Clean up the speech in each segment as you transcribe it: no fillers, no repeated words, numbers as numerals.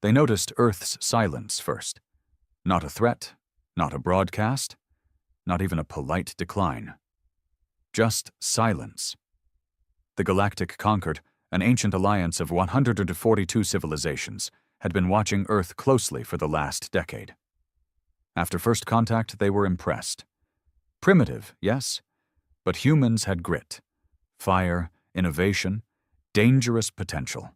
They noticed Earth's silence first. Not a threat, not a broadcast, not even a polite decline. Just silence. The Galactic Concord, an ancient alliance of 142 civilizations, had been watching Earth closely for the last decade. After first contact, they were impressed. Primitive, yes, but humans had grit, fire, innovation, dangerous potential.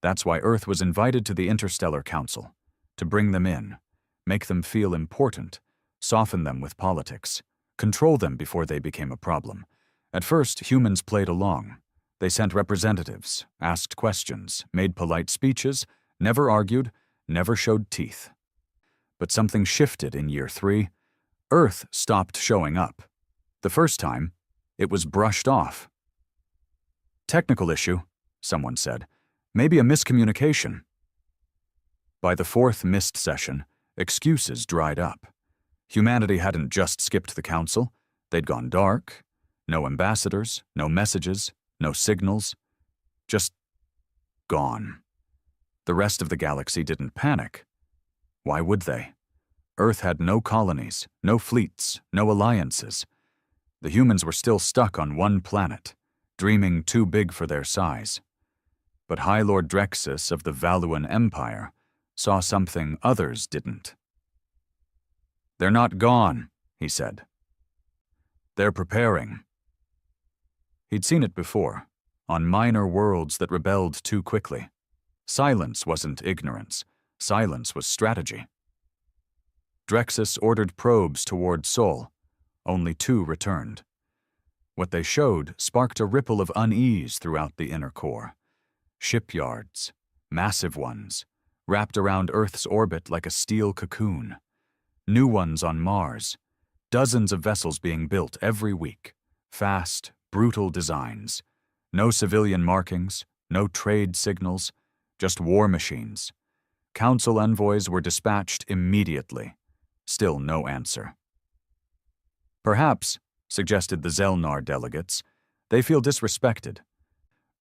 That's why Earth was invited to the Interstellar Council, to bring them in, make them feel important, soften them with politics, control them before they became a problem. At first, humans played along. They sent representatives, asked questions, made polite speeches, never argued, never showed teeth. But something shifted in year 3. Earth stopped showing up. The first time, it was brushed off. Technical issue, someone said. Maybe a miscommunication. By the 4th missed session, excuses dried up. Humanity hadn't just skipped the council. They'd gone dark. No ambassadors, no messages, no signals. Just gone. The rest of the galaxy didn't panic. Why would they? Earth had no colonies, no fleets, no alliances. The humans were still stuck on one planet, dreaming too big for their size. But High Lord Drexus of the Valuan Empire saw something others didn't. "They're not gone," he said. "They're preparing." He'd seen it before, on minor worlds that rebelled too quickly. Silence wasn't ignorance. Silence was strategy. Drexus ordered probes toward Sol. Only 2 returned. What they showed sparked a ripple of unease throughout the inner core. Shipyards, massive ones, wrapped around Earth's orbit like a steel cocoon. New ones on Mars. Dozens of vessels being built every week. Fast, brutal designs. No civilian markings, no trade signals, just war machines. Council envoys were dispatched immediately. Still no answer. Perhaps, suggested the Zelnar delegates, they feel disrespected.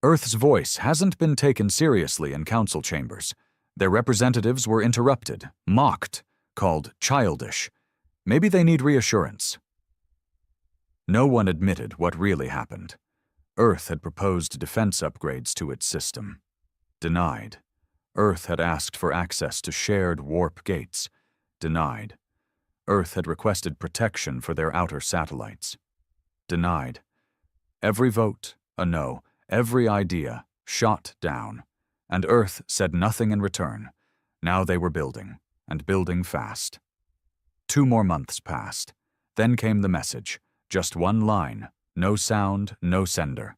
Earth's voice hasn't been taken seriously in council chambers. Their representatives were interrupted, mocked, called childish. Maybe they need reassurance. No one admitted what really happened. Earth had proposed defense upgrades to its system. Denied. Earth had asked for access to shared warp gates. Denied. Earth had requested protection for their outer satellites. Denied. Every vote, a no. Every idea, shot down. And Earth said nothing in return. Now they were building, and building fast. 2 more months passed. Then came the message. Just one line. No sound, no sender.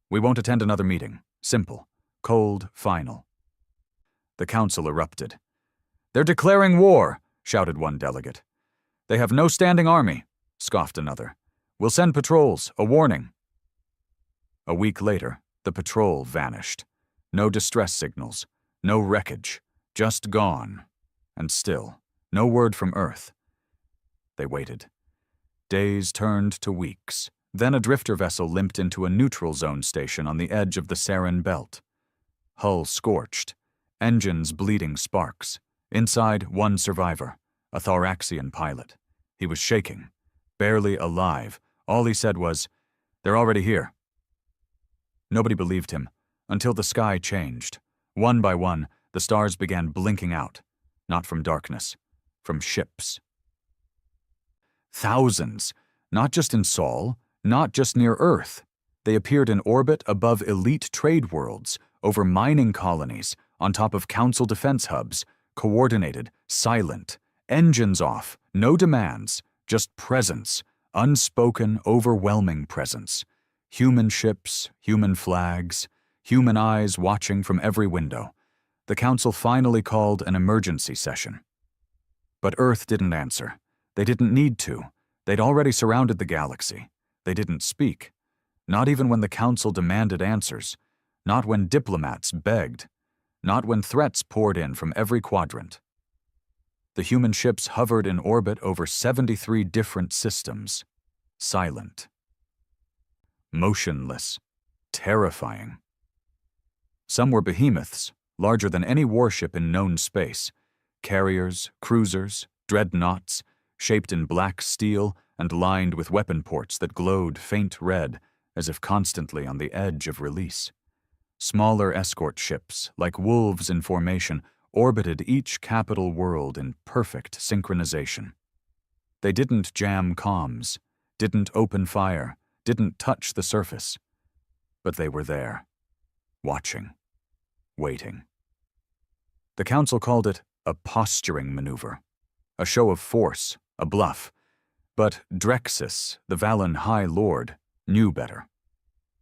"We won't attend another meeting. Simple. Cold, final." The council erupted. "They're declaring war," shouted one delegate. "They have no standing army," scoffed another. "We'll send patrols, a warning." A week later, the patrol vanished. No distress signals, no wreckage, just gone. And still, no word from Earth. They waited. Days turned to weeks. Then a drifter vessel limped into a neutral zone station on the edge of the Sarin Belt. Hull scorched, engines bleeding sparks. Inside, one survivor, a Thoraxian pilot. He was shaking, barely alive. All he said was, "They're already here." Nobody believed him, until the sky changed. One by one, the stars began blinking out, not from darkness, from ships. Thousands, not just in Sol, not just near Earth. They appeared in orbit above elite trade worlds, over mining colonies, on top of council defense hubs, coordinated, silent, engines off, no demands, just presence, unspoken, overwhelming presence. Human ships, human flags, human eyes watching from every window. The council finally called an emergency session. But Earth didn't answer. They didn't need to. They'd already surrounded the galaxy. They didn't speak. Not even when the council demanded answers. Not when diplomats begged. Not when threats poured in from every quadrant. The human ships hovered in orbit over 73 different systems. Silent. Motionless. Terrifying. Some were behemoths, larger than any warship in known space. Carriers, cruisers, dreadnoughts, shaped in black steel and lined with weapon ports that glowed faint red, as if constantly on the edge of release. Smaller escort ships, like wolves in formation, orbited each capital world in perfect synchronization. They didn't jam comms, didn't open fire, didn't touch the surface. But they were there, watching, waiting. The council called it a posturing maneuver, a show of force, a bluff. But Drexus, the Valan High Lord, knew better.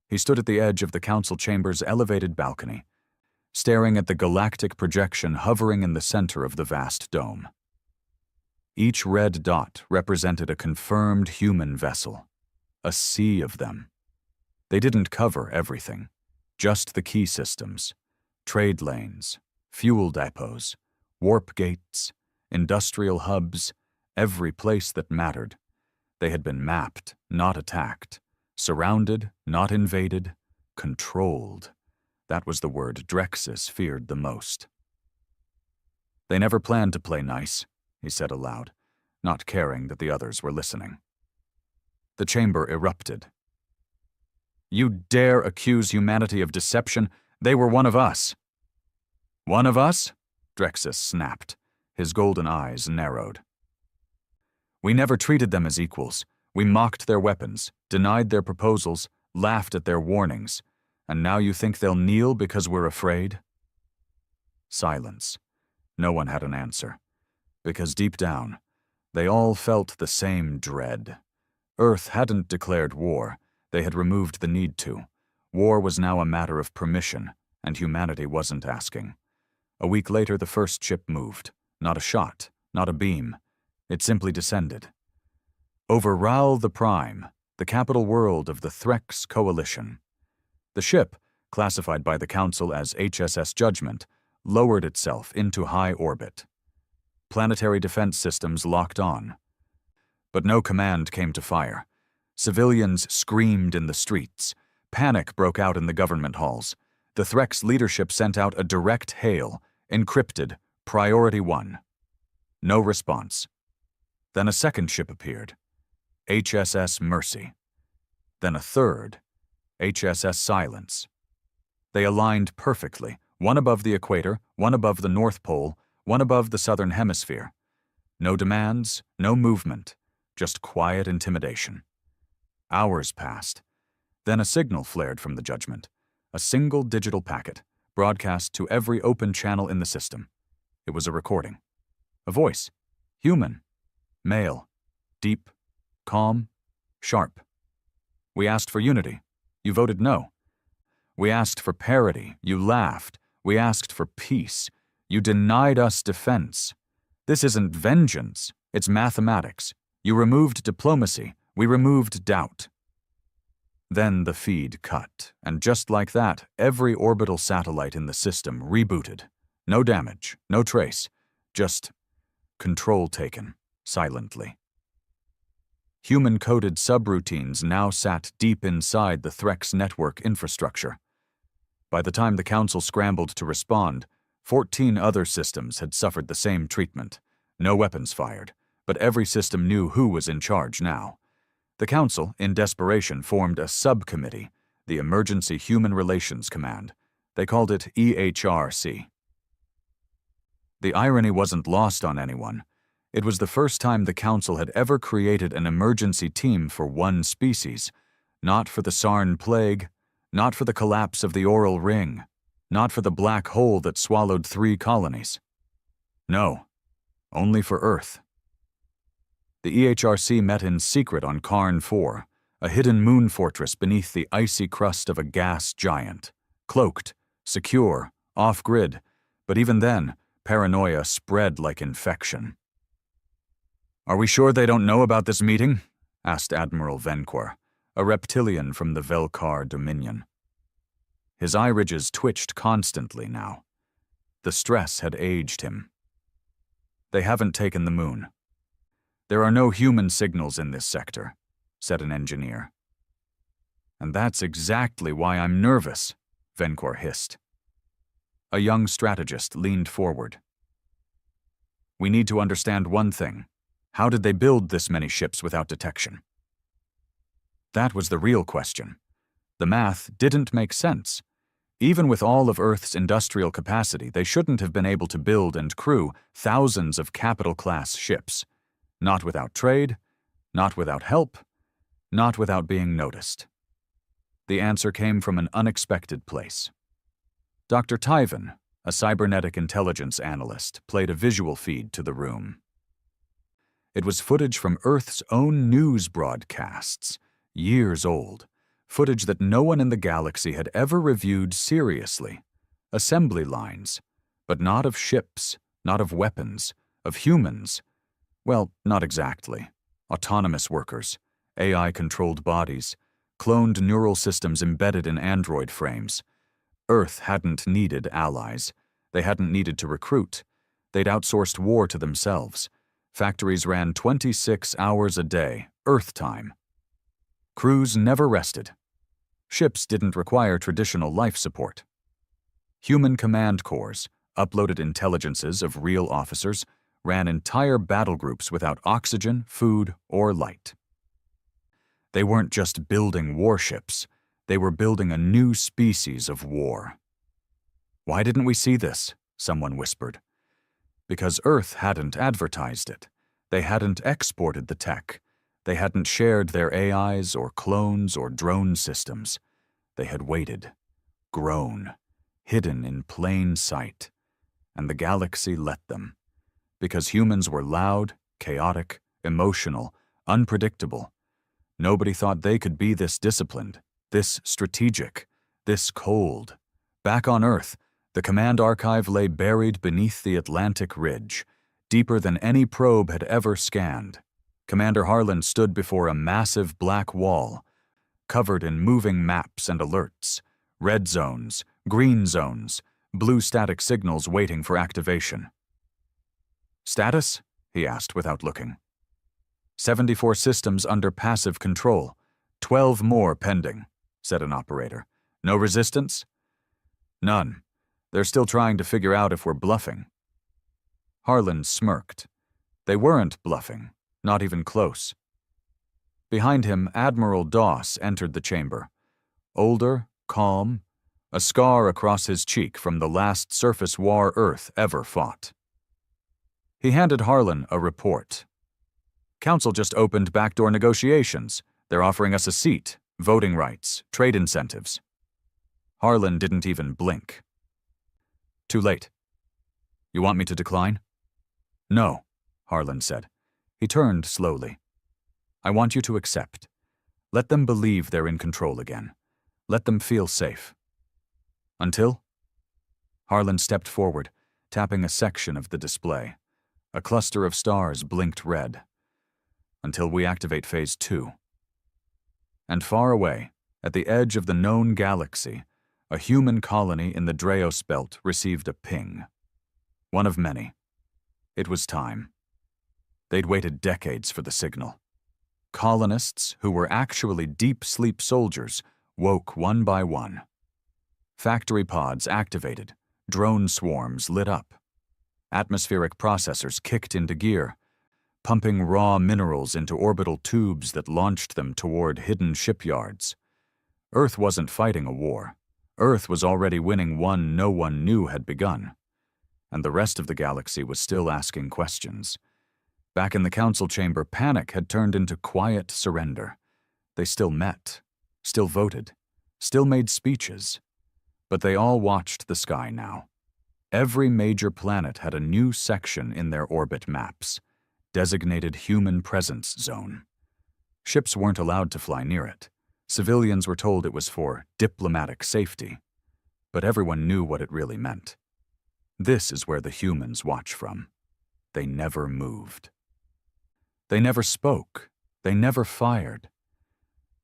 He stood at the edge of the council chamber's elevated balcony, staring at the galactic projection hovering in the center of the vast dome. Each red dot represented a confirmed human vessel, a sea of them. They didn't cover everything, just the key systems, trade lanes, fuel depots, warp gates, industrial hubs, every place that mattered. They had been mapped, not attacked, surrounded, not invaded, controlled. That was the word Drexus feared the most. They never planned to play nice, he said aloud, not caring that the others were listening. The chamber erupted. You dare accuse humanity of deception? They were one of us. One of us? Drexus snapped. His golden eyes narrowed. We never treated them as equals. We mocked their weapons, denied their proposals, laughed at their warnings. And now you think they'll kneel because we're afraid? Silence. No one had an answer. Because deep down, they all felt the same dread. Earth hadn't declared war. They had removed the need to. War was now a matter of permission, and humanity wasn't asking. A week later, the first ship moved. Not a shot, not a beam. It simply descended. Over Raal the Prime, the capital world of the Threx Coalition. The ship, classified by the Council as HSS Judgment, lowered itself into high orbit. Planetary defense systems locked on. But no command came to fire. Civilians screamed in the streets. Panic broke out in the government halls. The Threx leadership sent out a direct hail, encrypted, Priority 1. No response. Then a second ship appeared, HSS Mercy. Then a third, HSS Silence. They aligned perfectly, one above the equator, one above the North Pole, one above the Southern Hemisphere. No demands, no movement, just quiet intimidation. Hours passed. Then a signal flared from the Judgment, a single digital packet, broadcast to every open channel in the system. It was a recording. A voice. Human. Male. Deep. Calm. Sharp. We asked for unity. You voted no. We asked for parity. You laughed. We asked for peace. You denied us defense. This isn't vengeance. It's mathematics. You removed diplomacy. We removed doubt. Then the feed cut, and just like that, every orbital satellite in the system rebooted. No damage, no trace, just control taken, silently. Human-coded subroutines now sat deep inside the Threx network infrastructure. By the time the Council scrambled to respond, 14 other systems had suffered the same treatment. No weapons fired, but every system knew who was in charge now. The Council, in desperation, formed a subcommittee, the Emergency Human Relations Command. They called it EHRC. The irony wasn't lost on anyone. It was the first time the Council had ever created an emergency team for one species, not for the Sarn Plague, not for the collapse of the Oral Ring, not for the black hole that swallowed 3 colonies. No, only for Earth. The EHRC met in secret on Karn 4, a hidden moon fortress beneath the icy crust of a gas giant. Cloaked, secure, off-grid, but even then, paranoia spread like infection. Are we sure they don't know about this meeting? Asked Admiral Venkor, a reptilian from the Velkar Dominion. His eye ridges twitched constantly now. The stress had aged him. They haven't taken the moon. There are no human signals in this sector, said an engineer. And that's exactly why I'm nervous, Venkor hissed. A young strategist leaned forward. "We need to understand one thing. How did they build this many ships without detection?" That was the real question. The math didn't make sense. Even with all of Earth's industrial capacity, they shouldn't have been able to build and crew thousands of capital-class ships. Not without trade, not without help, not without being noticed. The answer came from an unexpected place. Dr. Tyven, a cybernetic intelligence analyst, played a visual feed to the room. It was footage from Earth's own news broadcasts, years old, footage that no one in the galaxy had ever reviewed seriously. Assembly lines, but not of ships, not of weapons, of humans. Well, not exactly. Autonomous workers, AI-controlled bodies, cloned neural systems embedded in android frames. Earth hadn't needed allies. They hadn't needed to recruit. They'd outsourced war to themselves. Factories ran 26 hours a day, Earth time. Crews never rested. Ships didn't require traditional life support. Human command corps, uploaded intelligences of real officers, ran entire battle groups without oxygen, food, or light. They weren't just building warships, they were building a new species of war. "Why didn't we see this?" someone whispered. Because Earth hadn't advertised it. They hadn't exported the tech. They hadn't shared their AIs or clones or drone systems. They had waited, grown, hidden in plain sight. And the galaxy let them. Because humans were loud, chaotic, emotional, unpredictable. Nobody thought they could be this disciplined, this strategic, this cold. Back on Earth, the command archive lay buried beneath the Atlantic Ridge, deeper than any probe had ever scanned. Commander Harlan stood before a massive black wall, covered in moving maps and alerts, red zones, green zones, blue static signals waiting for activation. "Status?" he asked without looking. 74 systems under passive control, 12 more pending, said an operator. "No resistance?" "None. They're still trying to figure out if we're bluffing." Harlan smirked. They weren't bluffing, not even close. Behind him, Admiral Doss entered the chamber. Older, calm, a scar across his cheek from the last surface war Earth ever fought. He handed Harlan a report. "Council just opened backdoor negotiations. They're offering us a seat, voting rights, trade incentives." Harlan didn't even blink. "Too late. You want me to decline?" "No," Harlan said. He turned slowly. "I want you to accept. Let them believe they're in control again. Let them feel safe." "Until?" Harlan stepped forward, tapping a section of the display. A cluster of stars blinked red. "Until we activate Phase 2. And far away, at the edge of the known galaxy, a human colony in the Dreos Belt received a ping. One of many. It was time. They'd waited decades for the signal. Colonists, who were actually deep-sleep soldiers, woke one by one. Factory pods activated, drone swarms lit up. Atmospheric processors kicked into gear, pumping raw minerals into orbital tubes that launched them toward hidden shipyards. Earth wasn't fighting a war. Earth was already winning one no one knew had begun. And the rest of the galaxy was still asking questions. Back in the council chamber, panic had turned into quiet surrender. They still met, still voted, still made speeches. But they all watched the sky now. Every major planet had a new section in their orbit maps, designated Human Presence Zone. Ships weren't allowed to fly near it. Civilians were told it was for diplomatic safety. But everyone knew what it really meant. This is where the humans watch from. They never moved. They never spoke. They never fired.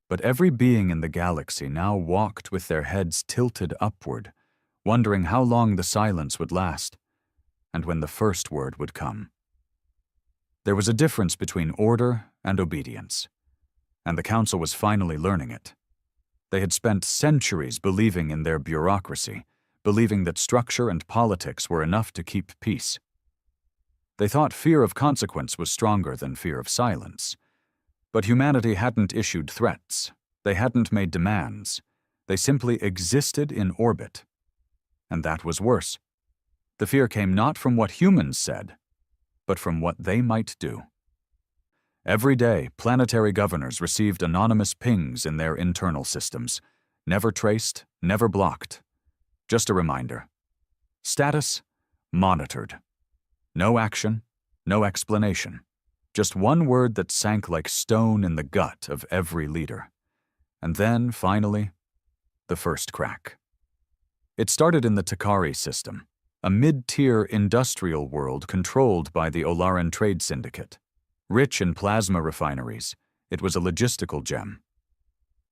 But every being in the galaxy now walked with their heads tilted upward, wondering how long the silence would last, and when the first word would come. There was a difference between order and obedience, and the council was finally learning it. They had spent centuries believing in their bureaucracy, believing that structure and politics were enough to keep peace. They thought fear of consequence was stronger than fear of silence. But humanity hadn't issued threats. They hadn't made demands. They simply existed in orbit. And that was worse. The fear came not from what humans said, but from what they might do. Every day, planetary governors received anonymous pings in their internal systems, never traced, never blocked. Just a reminder. Status, monitored. No action, no explanation. Just one word that sank like stone in the gut of every leader. And then, finally, the first crack. It started in the Takari system, a mid-tier industrial world controlled by the Olaran Trade Syndicate. Rich in plasma refineries, it was a logistical gem.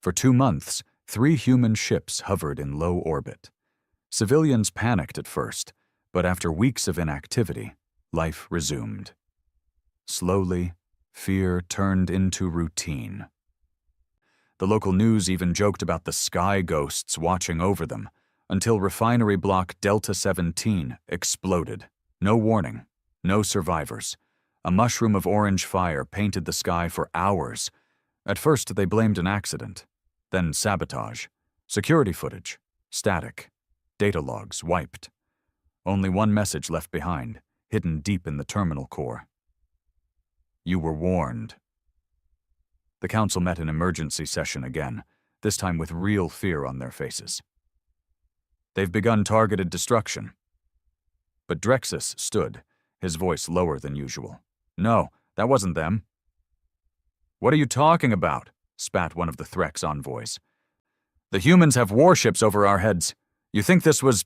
For 2 months, 3 human ships hovered in low orbit. Civilians panicked at first, but after weeks of inactivity, life resumed. Slowly, fear turned into routine. The local news even joked about the sky ghosts watching over them, until refinery block Delta 17 exploded. No warning, no survivors. A mushroom of orange fire painted the sky for hours. At first, they blamed an accident, then sabotage, security footage, static, data logs wiped. Only one message left behind, hidden deep in the terminal core. You were warned. The council met in emergency session again, this time with real fear on their faces. They've begun targeted destruction. But Drexus stood, his voice lower than usual. No, that wasn't them. What are you talking about? Spat one of the Threx envoys. The humans have warships over our heads. You think this was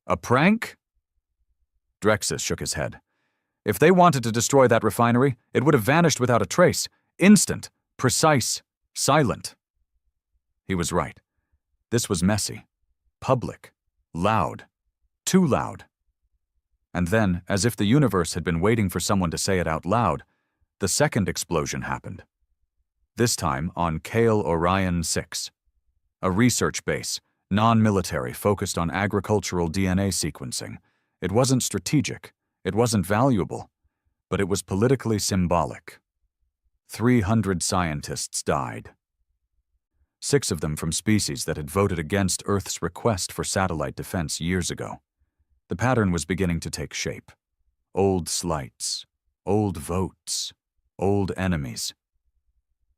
a prank? Drexus shook his head. If they wanted to destroy that refinery, it would have vanished without a trace. Instant, precise, silent. He was right. This was messy, public, loud, too loud. And then, as if the universe had been waiting for someone to say it out loud, the second explosion happened. This time on Kale Orion 6, a research base, non-military, focused on agricultural DNA sequencing. It wasn't strategic, it wasn't valuable, but it was politically symbolic. 300 scientists died. 6 of them from species that had voted against Earth's request for satellite defense years ago. The pattern was beginning to take shape. Old slights, old votes, old enemies.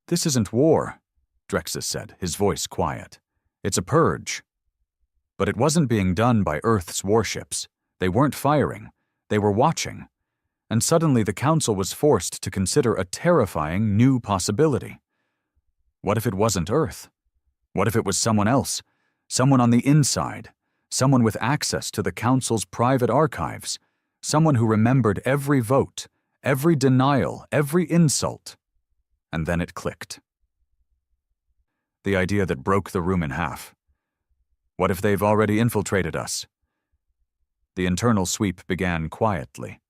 This isn't war, Drexus said, his voice quiet. It's a purge. But it wasn't being done by Earth's warships. They weren't firing. They were watching. And suddenly the Council was forced to consider a terrifying new possibility. What if it wasn't Earth? What if it was someone else? Someone on the inside? Someone with access to the Council's private archives? Someone who remembered every vote, every denial, every insult? And then it clicked. The idea that broke the room in half. What if they've already infiltrated us? The internal sweep began quietly.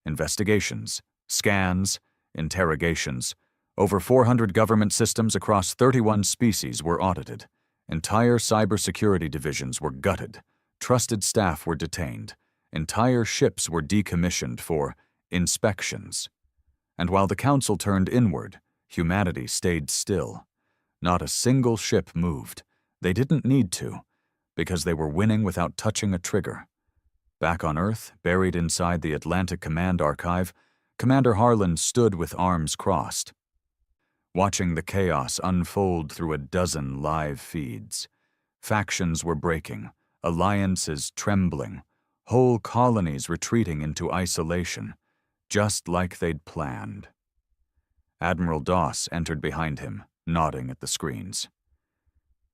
Investigations, scans, interrogations. Over 400 government systems across 31 species were audited. Entire cybersecurity divisions were gutted. Trusted staff were detained. Entire ships were decommissioned for inspections. And while the Council turned inward, humanity stayed still. Not a single ship moved. They didn't need to, because they were winning without touching a trigger. Back on Earth, buried inside the Atlantic Command Archive, Commander Harlan stood with arms crossed, watching the chaos unfold through a dozen live feeds. Factions were breaking, alliances trembling, whole colonies retreating into isolation, just like they'd planned. Admiral Doss entered behind him, nodding at the screens.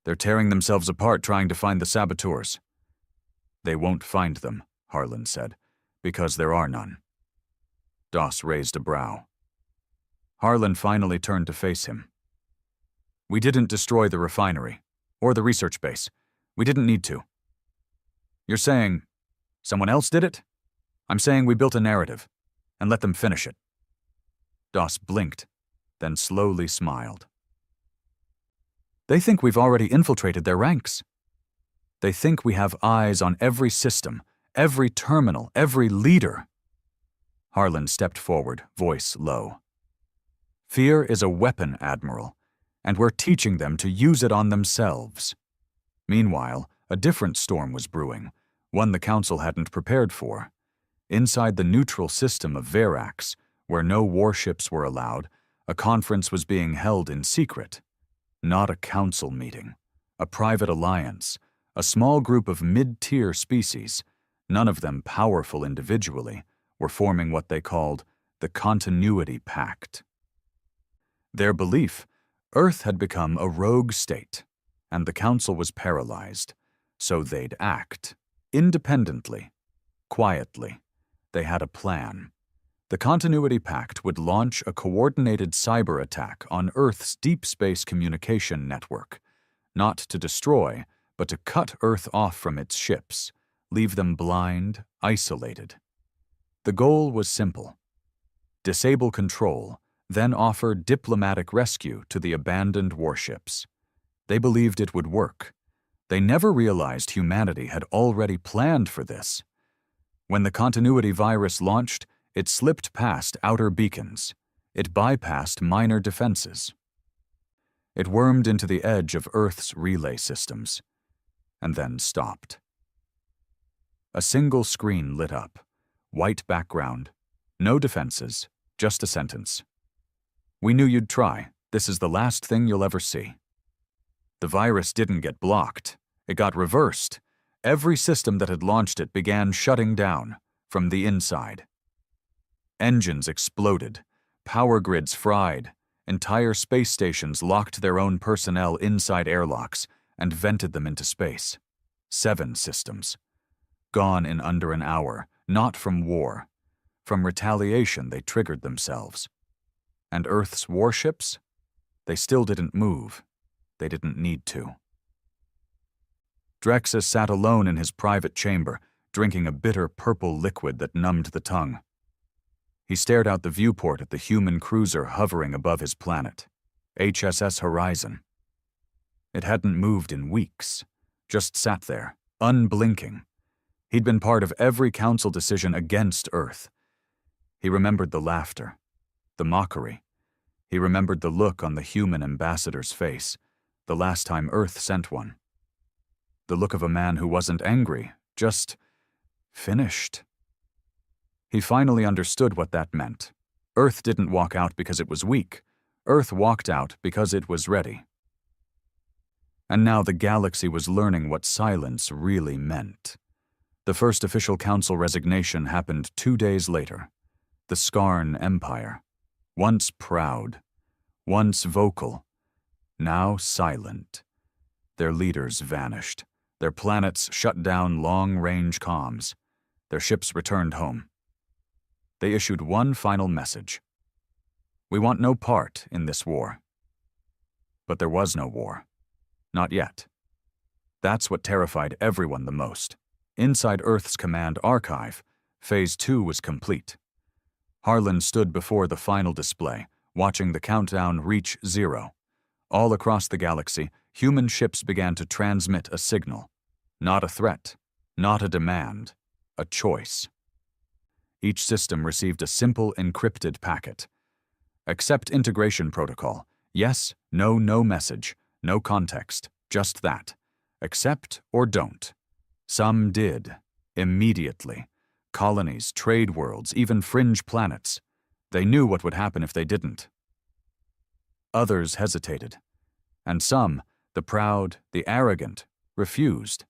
They're tearing themselves apart trying to find the saboteurs. They won't find them, Harlan said, because there are none. Doss raised a brow. Harlan finally turned to face him. We didn't destroy the refinery, or the research base. We didn't need to. You're saying someone else did it? I'm saying we built a narrative, and let them finish it. Doss blinked, then slowly smiled. They think we've already infiltrated their ranks. They think we have eyes on every system, every terminal, every leader. Harlan stepped forward, voice low. Fear is a weapon, Admiral, and we're teaching them to use it on themselves. Meanwhile, a different storm was brewing, one the Council hadn't prepared for. Inside the neutral system of Verax, where no warships were allowed, a conference was being held in secret. Not a council meeting, a private alliance, a small group of mid-tier species, none of them powerful individually, were forming what they called the Continuity Pact. Their belief, Earth had become a rogue state, and the Council was paralyzed, so they'd act, independently, quietly. They had a plan. The Continuity Pact would launch a coordinated cyber attack on Earth's deep space communication network, not to destroy, but to cut Earth off from its ships, leave them blind, isolated. The goal was simple. Disable control, then offer diplomatic rescue to the abandoned warships. They believed it would work. They never realized humanity had already planned for this. When the continuity virus launched, it slipped past outer beacons. It bypassed minor defenses. It wormed into the edge of Earth's relay systems, and then stopped. A single screen lit up, white background, no defenses, just a sentence. We knew you'd try. This is the last thing you'll ever see. The virus didn't get blocked. It got reversed. Every system that had launched it began shutting down from the inside. Engines exploded, power grids fried, entire space stations locked their own personnel inside airlocks and vented them into space. 7 systems. Gone in under an hour, not from war. From retaliation they triggered themselves. And Earth's warships? They still didn't move. They didn't need to. Drexus sat alone in his private chamber, drinking a bitter purple liquid that numbed the tongue. He stared out the viewport at the human cruiser hovering above his planet, HSS Horizon. It hadn't moved in weeks, just sat there, unblinking. He'd been part of every council decision against Earth. He remembered the laughter, the mockery. He remembered the look on the human ambassador's face, the last time Earth sent one. The look of a man who wasn't angry, just finished. He finally understood what that meant. Earth didn't walk out because it was weak. Earth walked out because it was ready. And now the galaxy was learning what silence really meant. The first official council resignation happened 2 days later. The Skarn Empire, once proud, once vocal, now silent. Their leaders vanished. Their planets shut down long-range comms. Their ships returned home. They issued one final message. We want no part in this war. But there was no war. Not yet. That's what terrified everyone the most. Inside Earth's command archive, Phase 2 was complete. Harlan stood before the final display, watching the countdown reach 0. All across the galaxy, human ships began to transmit a signal. Not a threat, not a demand, a choice. Each system received a simple encrypted packet. Accept integration protocol. Yes, no message, no context, just that. Accept or don't. Some did, immediately. Colonies, trade worlds, even fringe planets. They knew what would happen if they didn't. Others hesitated. And some, the proud, the arrogant, refused.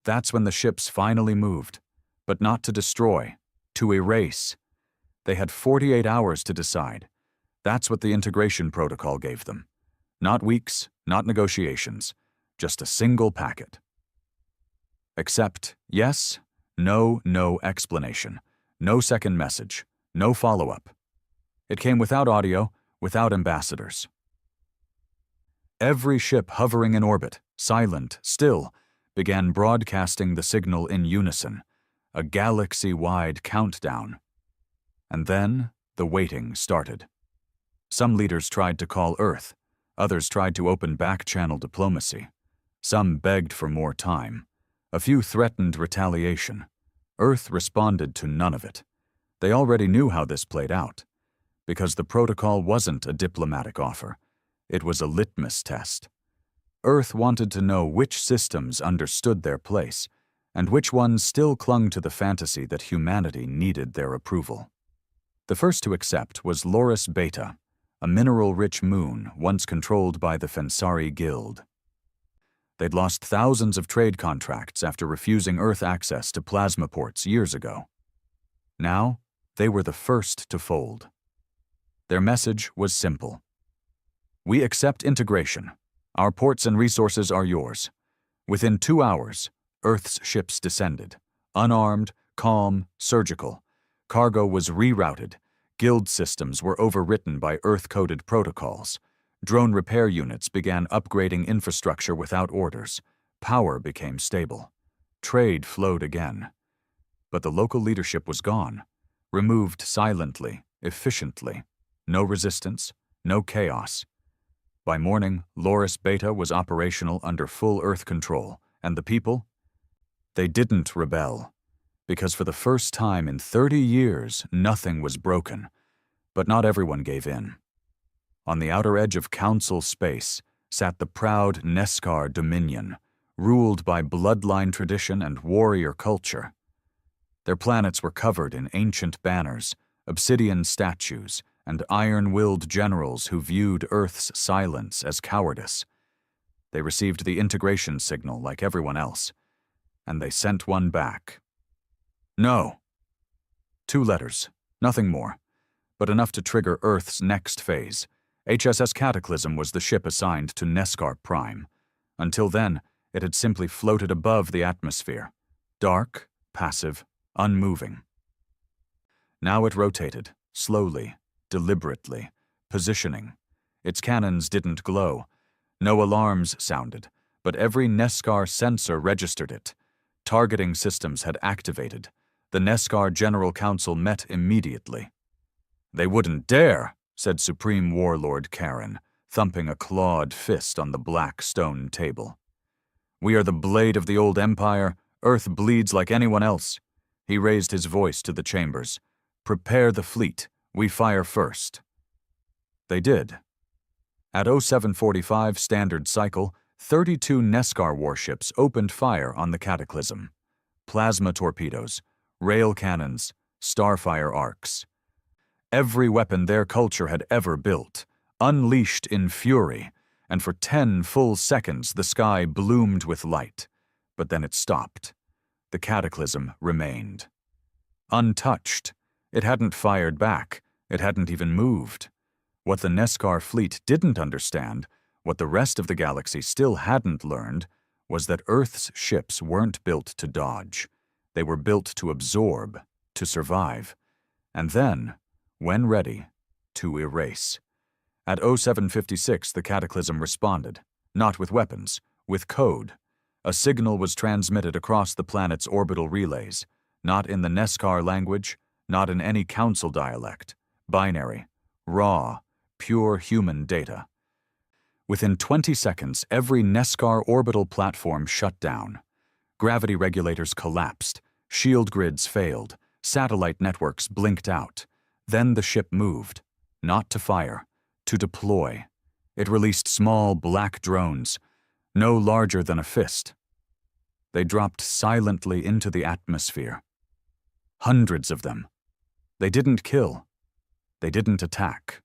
That's when the ships finally moved, but not to destroy, to erase. They had 48 hours to decide. That's what the integration protocol gave them. Not weeks, not negotiations, just a single packet. Accept, yes, no explanation, no second message, no follow-up. It came without audio, without ambassadors. Every ship hovering in orbit, silent, still, began broadcasting the signal in unison, a galaxy-wide countdown. And then the waiting started. Some leaders tried to call Earth, others tried to open back-channel diplomacy. Some begged for more time. A few threatened retaliation. Earth responded to none of it. They already knew how this played out, because the protocol wasn't a diplomatic offer. It was a litmus test. Earth wanted to know which systems understood their place, and which ones still clung to the fantasy that humanity needed their approval. The first to accept was Loris Beta, a mineral-rich moon once controlled by the Fensari Guild. They'd lost thousands of trade contracts after refusing Earth access to plasma ports years ago. Now, they were the first to fold. Their message was simple. We accept integration. Our ports and resources are yours. Within 2 hours, Earth's ships descended. Unarmed, calm, surgical. Cargo was rerouted. Guild systems were overwritten by Earth-coded protocols. Drone repair units began upgrading infrastructure without orders. Power became stable. Trade flowed again. But the local leadership was gone. Removed silently, efficiently. No resistance, no chaos. By morning, Loris Beta was operational under full Earth control, and the people? They didn't rebel, because for the first time in 30 years, nothing was broken. But not everyone gave in. On the outer edge of Council space sat the proud Neskar Dominion, ruled by bloodline tradition and warrior culture. Their planets were covered in ancient banners, obsidian statues, and iron-willed generals who viewed Earth's silence as cowardice. They received the integration signal like everyone else, and they sent one back. No. 2 letters, nothing more, but enough to trigger Earth's next phase. HSS Cataclysm was the ship assigned to Neskar Prime. Until then, it had simply floated above the atmosphere, dark, passive, unmoving. Now it rotated, slowly, deliberately, positioning. Its cannons didn't glow. No alarms sounded, but every Neskar sensor registered it. Targeting systems had activated. The Neskar General Council met immediately. They wouldn't dare, said Supreme Warlord Karen, thumping a clawed fist on the black stone table. We are the blade of the old empire. Earth bleeds like anyone else. He raised his voice to the chambers. Prepare the fleet. We fire first. They did. At 0745 standard cycle, 32 Neskar warships opened fire on the Cataclysm. Plasma torpedoes, rail cannons, starfire arcs. Every weapon their culture had ever built, unleashed in fury, and for 10 full seconds the sky bloomed with light. But then it stopped. The Cataclysm remained. Untouched. It hadn't fired back. It hadn't even moved. What the Neskar fleet didn't understand, what the rest of the galaxy still hadn't learned, was that Earth's ships weren't built to dodge. They were built to absorb, to survive, and then, when ready, to erase. At 0756, the Cataclysm responded, not with weapons, with code. A signal was transmitted across the planet's orbital relays, not in the Neskar language, not in any council dialect, binary, raw, pure human data. Within 20 seconds, every Neskar orbital platform shut down. Gravity regulators collapsed, shield grids failed, satellite networks blinked out. Then the ship moved, not to fire, to deploy. It released small black drones, no larger than a fist. They dropped silently into the atmosphere. Hundreds of them. They didn't kill. They didn't attack.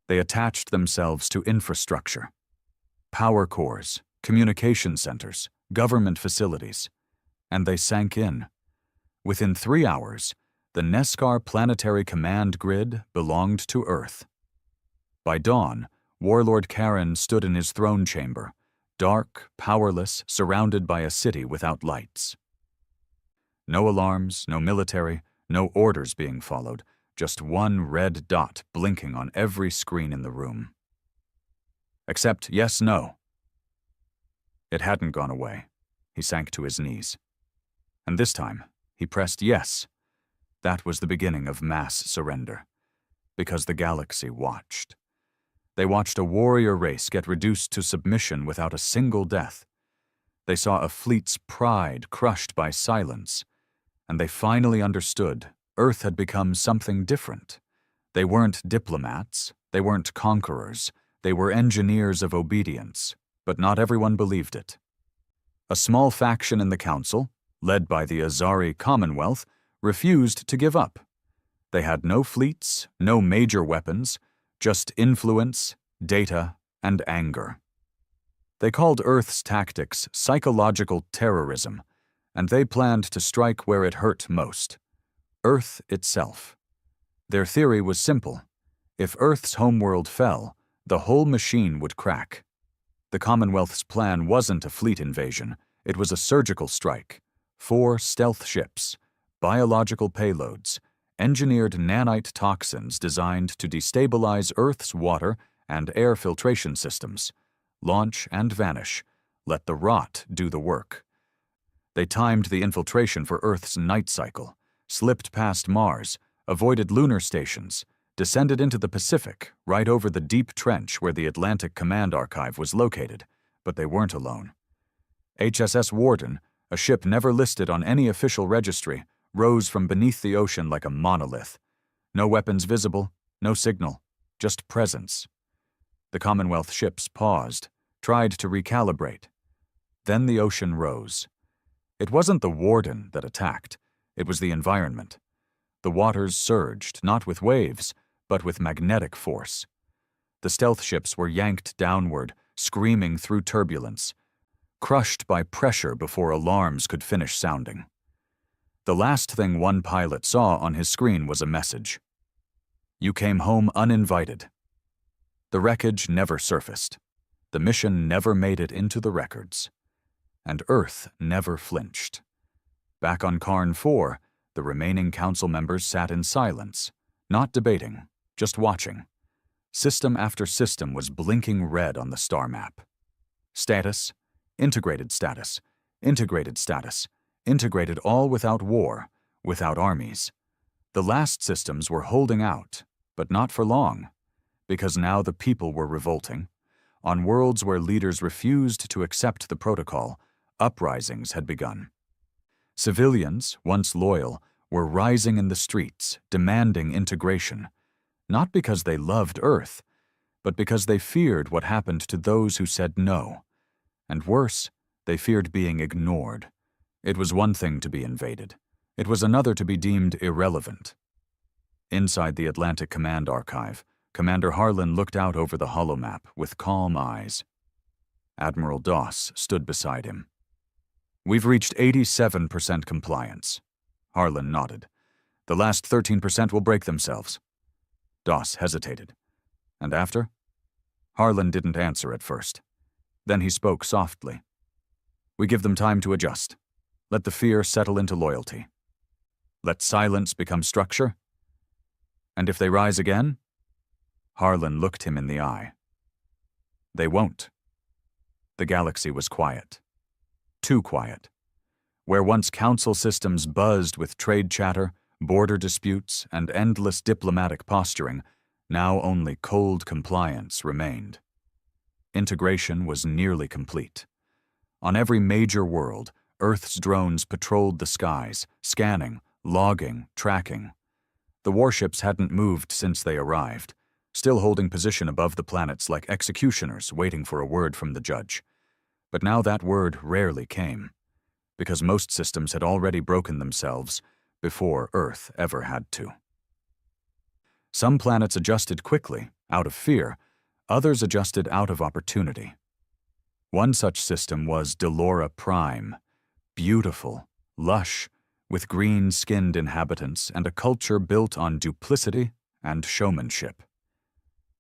They attached themselves to infrastructure. Power cores, communication centers, government facilities. And they sank in. Within 3 hours, the Neskar planetary command grid belonged to Earth. By dawn, Warlord Karen stood in his throne chamber, dark, powerless, surrounded by a city without lights. No alarms, no military, no orders being followed, just one red dot blinking on every screen in the room. Except yes, no. It hadn't gone away. He sank to his knees. And this time, he pressed yes. That was the beginning of mass surrender. Because the galaxy watched. They watched a warrior race get reduced to submission without a single death. They saw a fleet's pride crushed by silence, and they finally understood Earth had become something different. They weren't diplomats, they weren't conquerors, they were engineers of obedience, but not everyone believed it. A small faction in the council, led by the Azari Commonwealth, refused to give up. They had no fleets, no major weapons, just influence, data, and anger. They called Earth's tactics psychological terrorism, and they planned to strike where it hurt most: Earth itself. Their theory was simple. If Earth's homeworld fell, the whole machine would crack. The Commonwealth's plan wasn't a fleet invasion, it was a surgical strike. 4 stealth ships, biological payloads, engineered nanite toxins designed to destabilize Earth's water and air filtration systems. Launch and vanish. Let the rot do the work. They timed the infiltration for Earth's night cycle, slipped past Mars, avoided lunar stations, descended into the Pacific, right over the deep trench where the Atlantic Command Archive was located, but they weren't alone. HSS Warden, a ship never listed on any official registry, rose from beneath the ocean like a monolith. No weapons visible, no signal, just presence. The Commonwealth ships paused, tried to recalibrate. Then the ocean rose. It wasn't the Warden that attacked, it was the environment. The waters surged, not with waves, but with magnetic force. The stealth ships were yanked downward, screaming through turbulence, crushed by pressure before alarms could finish sounding. The last thing one pilot saw on his screen was a message. "You came home uninvited." The wreckage never surfaced. The mission never made it into the records. And Earth never flinched. Back on Karn 4, the remaining council members sat in silence, not debating, just watching. System after system was blinking red on the star map. Status, integrated status, integrated status, integrated, all without war, without armies. The last systems were holding out, but not for long, because now the people were revolting. On worlds where leaders refused to accept the protocol, uprisings had begun. Civilians, once loyal, were rising in the streets, demanding integration, not because they loved Earth, but because they feared what happened to those who said no. And worse, they feared being ignored. It was one thing to be invaded. It was another to be deemed irrelevant. Inside the Atlantic Command Archive, Commander Harlan looked out over the holomap with calm eyes. Admiral Doss stood beside him. "We've reached 87% compliance." Harlan nodded. "The last 13% will break themselves." Doss hesitated. "And after?" Harlan didn't answer at first. Then he spoke softly. "We give them time to adjust. Let the fear settle into loyalty. Let silence become structure. And if they rise again?" Harlan looked him in the eye. "They won't." The galaxy was quiet. Too quiet. Where once council systems buzzed with trade chatter, border disputes, and endless diplomatic posturing, now only cold compliance remained. Integration was nearly complete. On every major world, Earth's drones patrolled the skies, scanning, logging, tracking. The warships hadn't moved since they arrived, still holding position above the planets like executioners waiting for a word from the judge. But now that word rarely came, because most systems had already broken themselves before Earth ever had to. Some planets adjusted quickly, out of fear, others adjusted out of opportunity. One such system was Delora Prime, beautiful, lush, with green-skinned inhabitants and a culture built on duplicity and showmanship.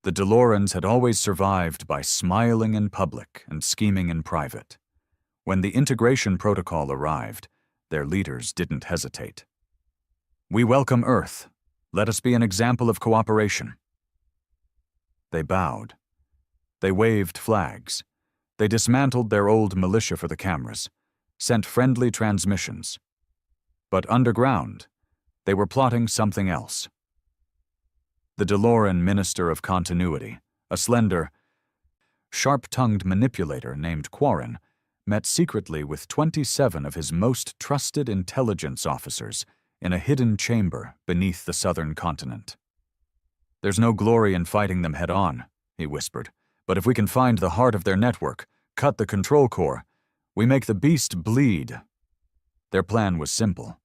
The Delorans had always survived by smiling in public and scheming in private. When the integration protocol arrived, their leaders didn't hesitate. "We welcome Earth. Let us be an example of cooperation." They bowed. They waved flags. They dismantled their old militia for the cameras, sent friendly transmissions. But underground, they were plotting something else. The Deloran Minister of Continuity, a slender, sharp-tongued manipulator named Quarren, met secretly with 27 of his most trusted intelligence officers in a hidden chamber beneath the southern continent. "There's no glory in fighting them head-on," he whispered, "but if we can find the heart of their network, cut the control core, we make the beast bleed." Their plan was simple.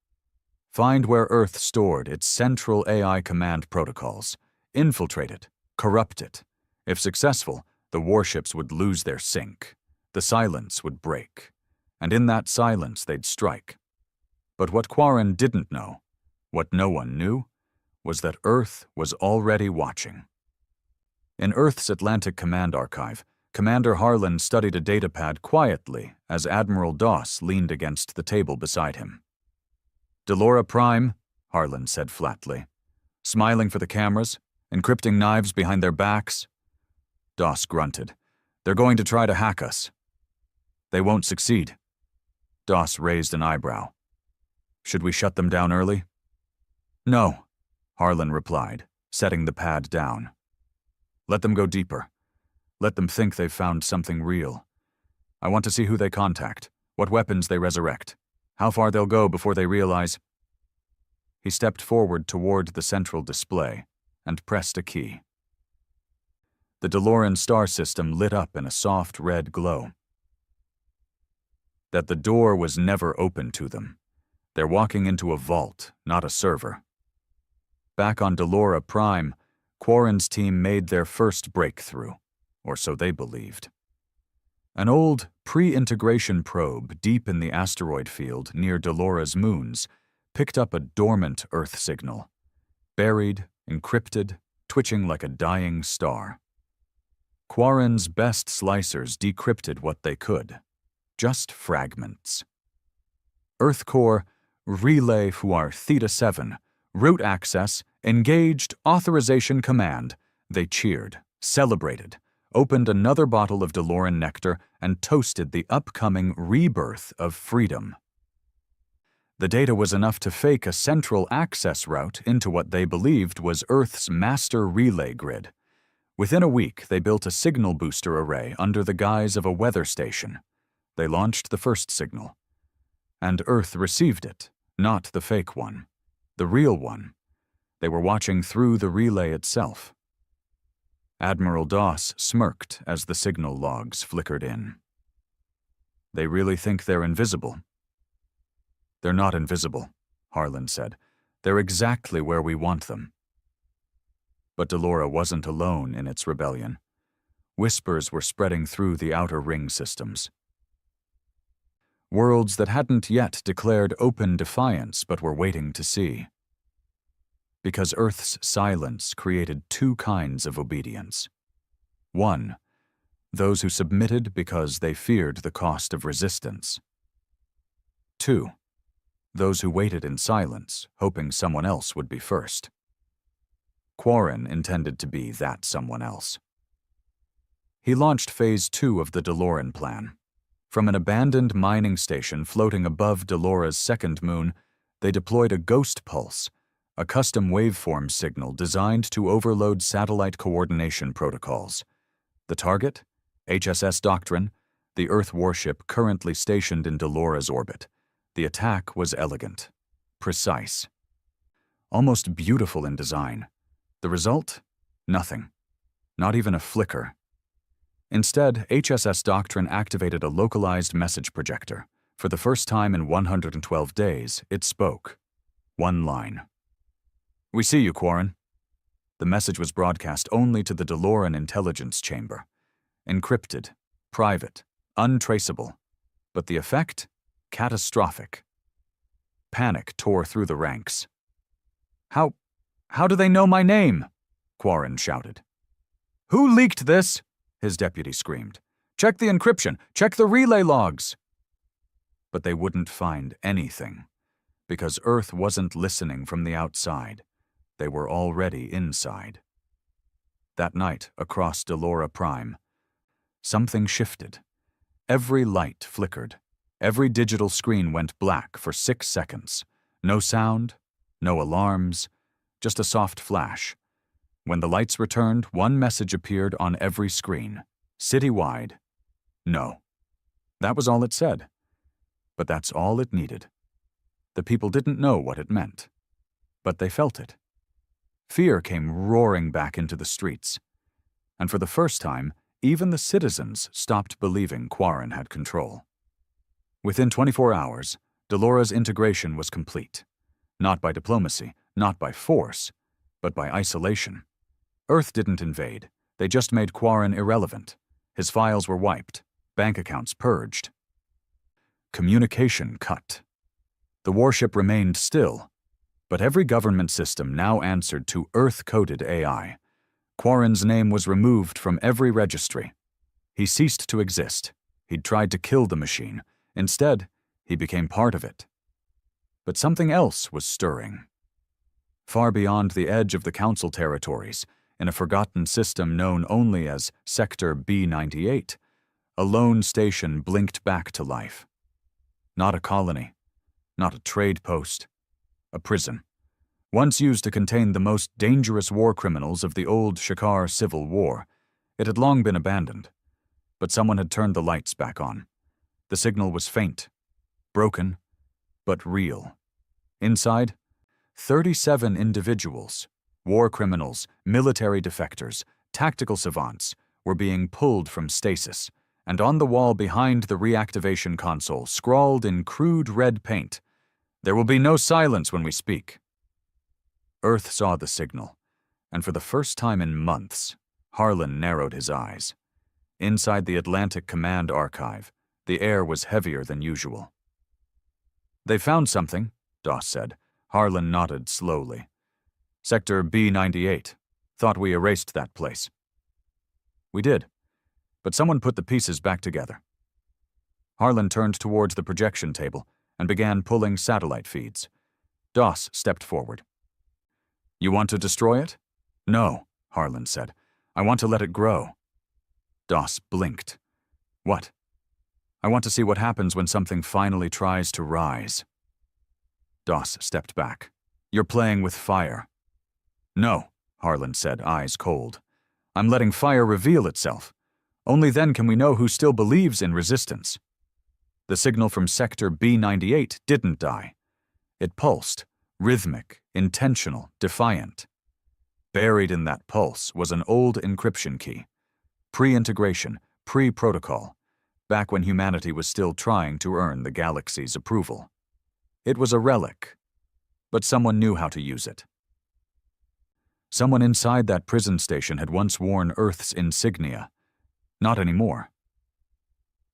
Find where Earth stored its central AI command protocols, infiltrate it, corrupt it. If successful, the warships would lose their sync. The silence would break, and in that silence they'd strike. But what Quarren didn't know, what no one knew, was that Earth was already watching. In Earth's Atlantic Command Archive, Commander Harlan studied a datapad quietly as Admiral Doss leaned against the table beside him. "Delora Prime," Harlan said flatly, "smiling for the cameras, encrypting knives behind their backs." Doss grunted. "They're going to try to hack us." "They won't succeed." Doss raised an eyebrow. "Should we shut them down early?" "No," Harlan replied, setting the pad down. "Let them go deeper. Let them think they've found something real. I want to see who they contact, what weapons they resurrect, how far they'll go before they realize." He stepped forward toward the central display and pressed a key. The Deloran star system lit up in a soft red glow. That the door was never open to them. They're walking into a vault, not a server. Back on Delora Prime, Quarren's team made their first breakthrough, or so they believed. An old pre-integration probe deep in the asteroid field near Delora's moons picked up a dormant Earth signal, buried, encrypted, twitching like a dying star. Quarren's best slicers decrypted what they could, just fragments. Earth Core, Relay Fuar Theta 7, root access, engaged, authorization command. They cheered, celebrated, opened another bottle of Deloran nectar, and toasted the upcoming rebirth of freedom. The data was enough to fake a central access route into what they believed was Earth's master relay grid. Within a week, they built a signal booster array under the guise of a weather station. They launched the first signal. And Earth received it, not the fake one, the real one. They were watching through the relay itself. Admiral Doss smirked as the signal logs flickered in. "They really think they're invisible." "They're not invisible," Harlan said. "They're exactly where we want them." But Delora wasn't alone in its rebellion. Whispers were spreading through the outer ring systems. Worlds that hadn't yet declared open defiance but were waiting to see. Because Earth's silence created two kinds of obedience. One, those who submitted because they feared the cost of resistance. Two, those who waited in silence, hoping someone else would be first. Quarren intended to be that someone else. He launched Phase 2 of the Deloran plan. From an abandoned mining station floating above Delora's second moon, they deployed a ghost pulse, a custom waveform signal designed to overload satellite coordination protocols. The target? HSS Doctrine, the Earth warship currently stationed in Delora's orbit. The attack was elegant, precise, almost beautiful in design. The result? Nothing. Not even a flicker. Instead, HSS Doctrine activated a localized message projector. For the first time in 112 days, it spoke. One line. "We see you, Quarren." The message was broadcast only to the Deloran intelligence chamber. Encrypted, private, untraceable. But the effect? Catastrophic. Panic tore through the ranks. How do they know my name?" Quarren shouted. "Who leaked this?" his deputy screamed. "Check the encryption! Check the relay logs!" But they wouldn't find anything, because Earth wasn't listening from the outside. They were already inside. That night, across Delora Prime, something shifted. Every light flickered. Every digital screen went black for 6 seconds. No sound, no alarms, just a soft flash. When the lights returned, one message appeared on every screen. Citywide, no. That was all it said. But that's all it needed. The people didn't know what it meant, but they felt it. Fear came roaring back into the streets, and for the first time, even the citizens stopped believing Quarren had control. Within 24 hours, Delora's integration was complete. Not by diplomacy, not by force, but by isolation. Earth didn't invade. They just made Quarren irrelevant. His files were wiped, bank accounts purged. Communication cut. The warship remained still, but every government system now answered to Earth-coded AI. Quarren's name was removed from every registry. He ceased to exist. He'd tried to kill the machine. Instead, he became part of it. But something else was stirring. Far beyond the edge of the Council territories, in a forgotten system known only as Sector B-98, a lone station blinked back to life. Not a colony, not a trade post, a prison. Once used to contain the most dangerous war criminals of the old Shakar Civil War, it had long been abandoned. But someone had turned the lights back on. The signal was faint, broken, but real. Inside, 37 individuals, war criminals, military defectors, tactical savants, were being pulled from stasis, and on the wall behind the reactivation console, scrawled in crude red paint, "There will be no silence when we speak." Earth saw the signal, and for the first time in months, Harlan narrowed his eyes. Inside the Atlantic Command Archive, the air was heavier than usual. "They found something," Doss said. Harlan nodded slowly. "Sector B-98. Thought we erased that place." "We did, but someone put the pieces back together." Harlan turned towards the projection table and began pulling satellite feeds. Doss stepped forward. "You want to destroy it?" "No," Harlan said. "I want to let it grow." Doss blinked. "What?" "I want to see what happens when something finally tries to rise." Doss stepped back. "You're playing with fire." "No," Harlan said, eyes cold. "I'm letting fire reveal itself. Only then can we know who still believes in resistance." The signal from Sector B-98 didn't die. It pulsed, rhythmic, intentional, defiant. Buried in that pulse was an old encryption key. Pre-integration, pre-protocol, back when humanity was still trying to earn the galaxy's approval. It was a relic, but someone knew how to use it. Someone inside that prison station had once worn Earth's insignia. Not anymore.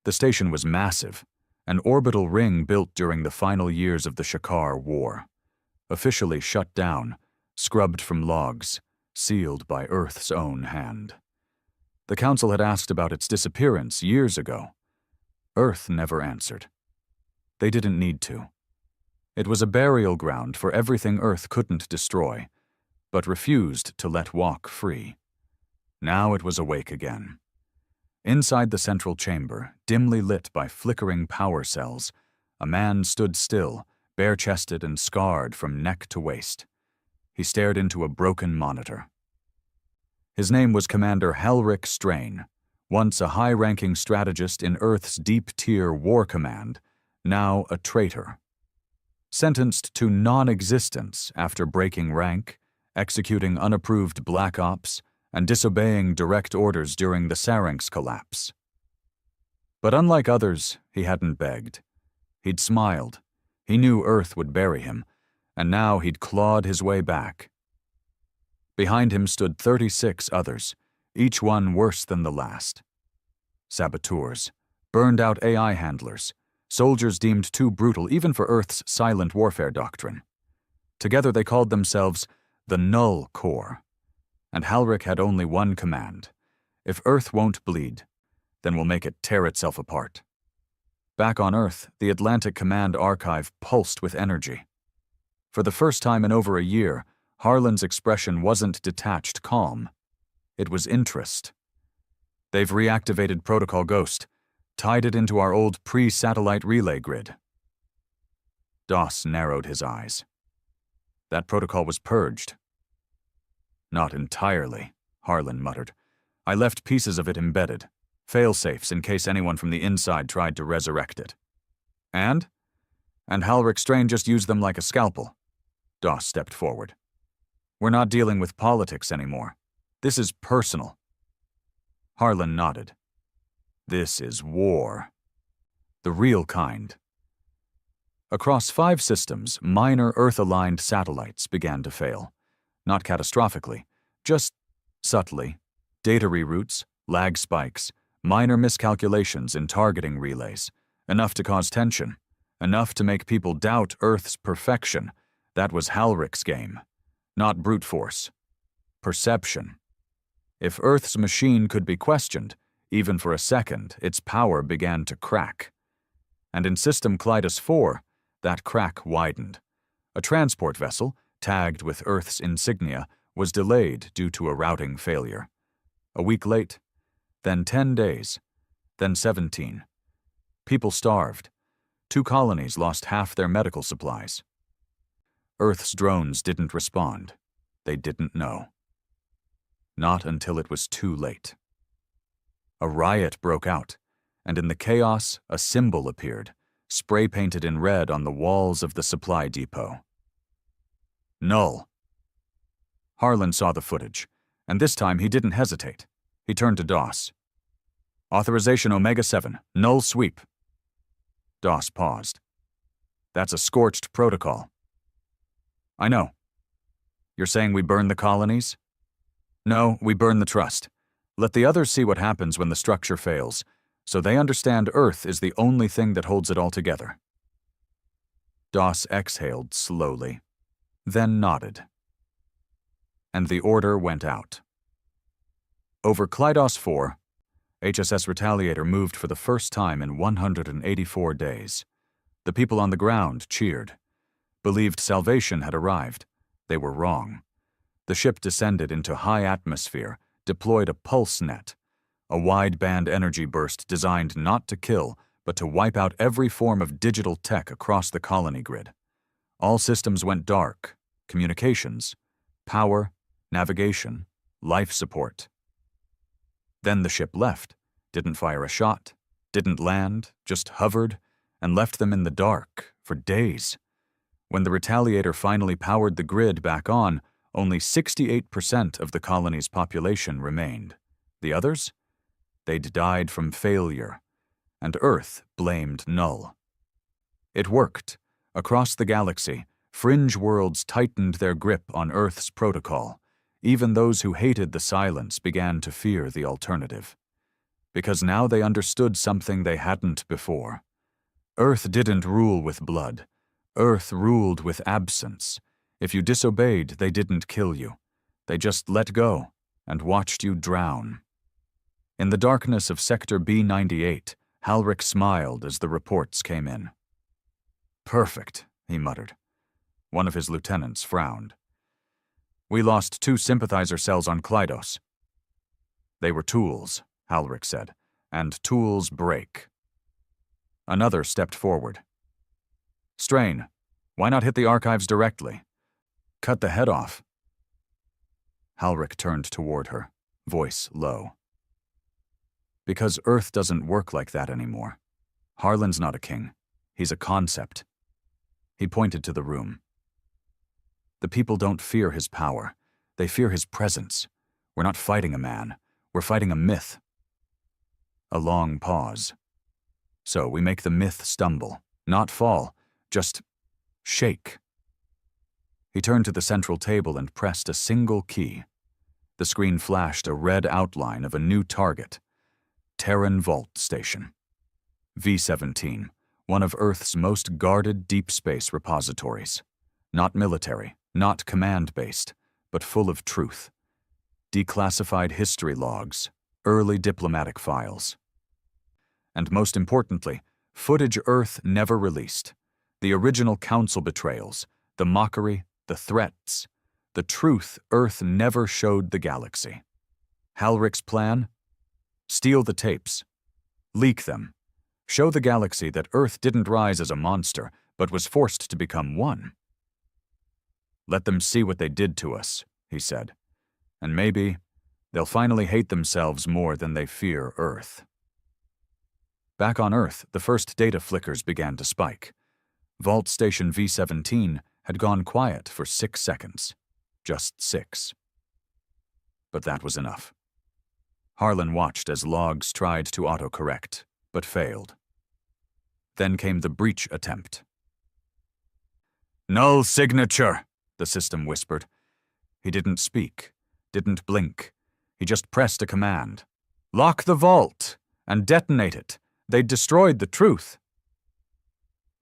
The station was massive, an orbital ring built during the final years of the Shakar War. Officially shut down, scrubbed from logs, sealed by Earth's own hand. The Council had asked about its disappearance years ago. Earth never answered. They didn't need to. It was a burial ground for everything Earth couldn't destroy, but refused to let walk free. Now it was awake again. Inside the central chamber, dimly lit by flickering power cells, a man stood still, bare-chested and scarred from neck to waist. He stared into a broken monitor. His name was Commander Halric Strain, once a high-ranking strategist in Earth's deep-tier war command, now a traitor. Sentenced to non-existence after breaking rank, executing unapproved black ops, and disobeying direct orders during the Saranx collapse. But unlike others, he hadn't begged. He'd smiled. He knew Earth would bury him, and now he'd clawed his way back. Behind him stood 36 others, each one worse than the last. Saboteurs, burned-out AI handlers, soldiers deemed too brutal even for Earth's silent warfare doctrine. Together they called themselves the Null Corps. And Halric had only one command. If Earth won't bleed, then we'll make it tear itself apart. Back on Earth, the Atlantic Command Archive pulsed with energy. For the first time in over a year, Harlan's expression wasn't detached calm. It was interest. "They've reactivated Protocol Ghost, tied it into our old pre-satellite relay grid." Doss narrowed his eyes. "That protocol was purged." "Not entirely," Harlan muttered. "I left pieces of it embedded. Fail-safes in case anyone from the inside tried to resurrect it. And Halric Strain just used them like a scalpel. Doss stepped forward. We're not dealing with politics anymore. This is personal. Harlan nodded. This is war. The real kind. Across 5 systems, minor Earth-aligned satellites began to fail. Not catastrophically, just subtly. Data reroutes, lag spikes, minor miscalculations in targeting relays. Enough to cause tension. Enough to make people doubt Earth's perfection. That was Halric's game. Not brute force. Perception. If Earth's machine could be questioned, even for a second, its power began to crack. And in System Klydos 4, that crack widened. A transport vessel, tagged with Earth's insignia, was delayed due to a routing failure. A week late, then 10 days, then 17. People starved. 2 colonies lost half their medical supplies. Earth's drones didn't respond. They didn't know. Not until it was too late. A riot broke out, and in the chaos, a symbol appeared, spray-painted in red on the walls of the supply depot. Null. Harlan saw the footage, and this time he didn't hesitate. He turned to Doss. Authorization Omega-7, null sweep. Doss paused. That's a scorched protocol. I know. You're saying we burn the colonies? No, we burn the trust. Let the others see what happens when the structure fails, so they understand Earth is the only thing that holds it all together. Doss exhaled slowly, then nodded. And the order went out. Over Klydos 4, HSS Retaliator moved for the first time in 184 days. The people on the ground cheered. Believed salvation had arrived. They were wrong. The ship descended into high atmosphere, deployed a pulse net, a wideband energy burst designed not to kill, but to wipe out every form of digital tech across the colony grid. All systems went dark: communications, power, navigation, life support. Then the ship left, didn't fire a shot, didn't land, just hovered, and left them in the dark for days. When the Retaliator finally powered the grid back on, only 68% of the colony's population remained. The others? They'd died from failure, and Earth blamed Null. It worked. Across the galaxy, fringe worlds tightened their grip on Earth's protocol. Even those who hated the silence began to fear the alternative. Because now they understood something they hadn't before. Earth didn't rule with blood. Earth ruled with absence. If you disobeyed, they didn't kill you. They just let go and watched you drown. In the darkness of Sector B-98, Halric smiled as the reports came in. Perfect, he muttered. One of his lieutenants frowned. We lost 2 sympathizer cells on Klydos. They were tools, Halric said, and tools break. Another stepped forward. Strain, why not hit the archives directly? Cut the head off. Halric turned toward her, voice low. Because Earth doesn't work like that anymore. Harlan's not a king. He's a concept. He pointed to the room. The people don't fear his power. They fear his presence. We're not fighting a man. We're fighting a myth. A long pause. So we make the myth stumble, not fall, just shake. He turned to the central table and pressed a single key. The screen flashed a red outline of a new target. Terran Vault Station. V-17, one of Earth's most guarded deep space repositories. Not military, not command-based, but full of truth. Declassified history logs, early diplomatic files. And most importantly, footage Earth never released. The original Council betrayals, the mockery, the threats, the truth Earth never showed the galaxy. Halric's plan? Steal the tapes. Leak them. Show the galaxy that Earth didn't rise as a monster, but was forced to become one. Let them see what they did to us, he said. And maybe they'll finally hate themselves more than they fear Earth. Back on Earth, the first data flickers began to spike. Vault Station V-17 had gone quiet for 6 seconds. Just 6. But that was enough. Harlan watched as logs tried to autocorrect, but failed. Then came the breach attempt. "Null signature," the system whispered. He didn't speak, didn't blink. He just pressed a command. "Lock the vault and detonate it. They'd destroyed the truth."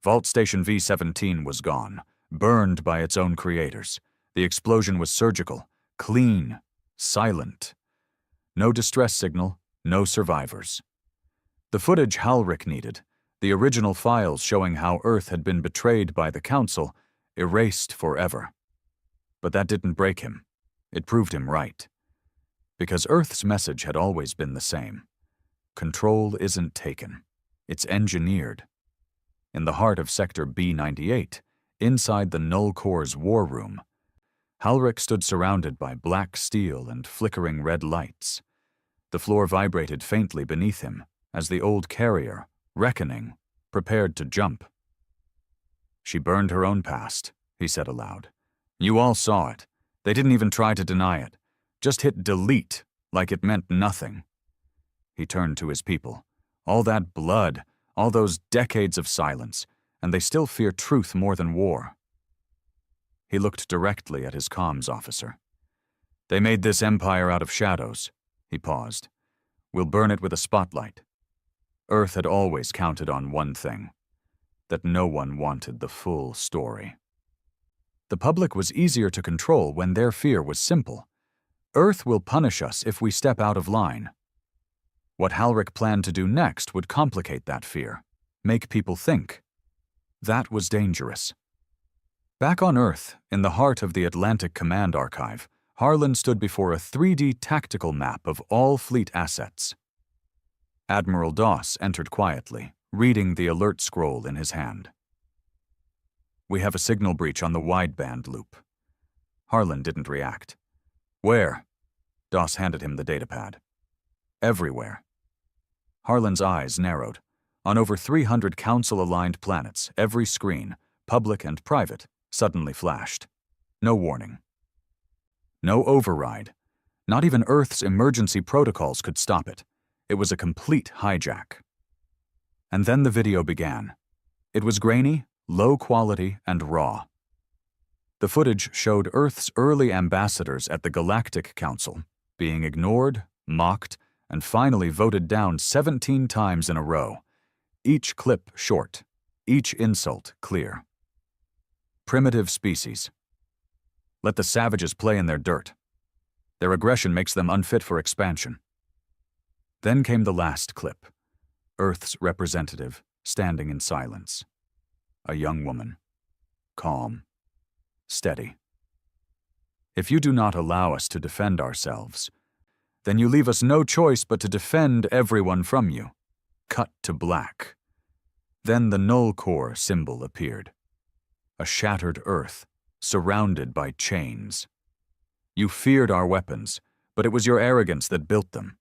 Vault Station V-17 was gone, burned by its own creators. The explosion was surgical, clean, silent. No distress signal, no survivors. The footage Halric needed, the original files showing how Earth had been betrayed by the Council, erased forever. But that didn't break him. It proved him right. Because Earth's message had always been the same. Control isn't taken. It's engineered. In the heart of Sector B-98, inside the Null Core's war room, Halric stood surrounded by black steel and flickering red lights. The floor vibrated faintly beneath him as the old carrier, Reckoning, prepared to jump. "She burned her own past," he said aloud. "You all saw it. They didn't even try to deny it. Just hit delete like it meant nothing." He turned to his people. All that blood, all those decades of silence, and they still fear truth more than war. He looked directly at his comms officer. "They made this empire out of shadows." He paused. "We'll burn it with a spotlight." Earth had always counted on one thing: that no one wanted the full story. The public was easier to control when their fear was simple. Earth will punish us if we step out of line. What Halric planned to do next would complicate that fear, make people think. That was dangerous. Back on Earth, in the heart of the Atlantic Command Archive, Harlan stood before a 3D tactical map of all fleet assets. Admiral Doss entered quietly, reading the alert scroll in his hand. "We have a signal breach on the wideband loop." Harlan didn't react. "Where?" Doss handed him the datapad. "Everywhere." Harlan's eyes narrowed. On over 300 Council-aligned planets, every screen, public and private, suddenly flashed. No warning. No override. Not even Earth's emergency protocols could stop it. It was a complete hijack. And then the video began. It was grainy, low quality, and raw. The footage showed Earth's early ambassadors at the Galactic Council being ignored, mocked, and finally voted down 17 times in a row. Each clip short, each insult clear. Primitive species. Let the savages play in their dirt. Their aggression makes them unfit for expansion. Then came the last clip. Earth's representative, standing in silence. A young woman. Calm. Steady. "If you do not allow us to defend ourselves, then you leave us no choice but to defend everyone from you." Cut to black. Then the Null Core symbol appeared. A shattered Earth, surrounded by chains. "You feared our weapons, but it was your arrogance that built them."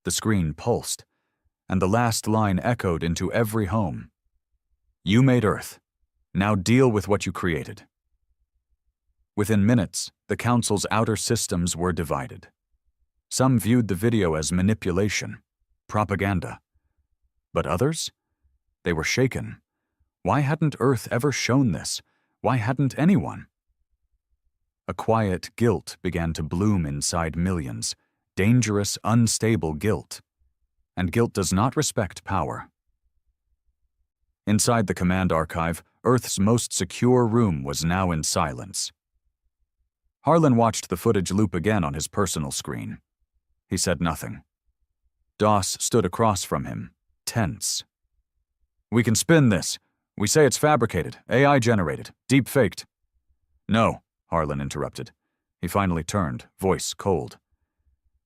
The screen pulsed, and the last line echoed into every home. "You made Earth. Now deal with what you created." Within minutes, the Council's outer systems were divided. Some viewed the video as manipulation, propaganda. But others? They were shaken. Why hadn't Earth ever shown this? Why hadn't anyone? A quiet guilt began to bloom inside millions. Dangerous, unstable guilt. And guilt does not respect power. Inside the command archive, Earth's most secure room was now in silence. Harlan watched the footage loop again on his personal screen. He said nothing. Doss stood across from him, tense. "We can spin this. We say it's fabricated, AI-generated, deep-faked." "No," Harlan interrupted. He finally turned, voice cold.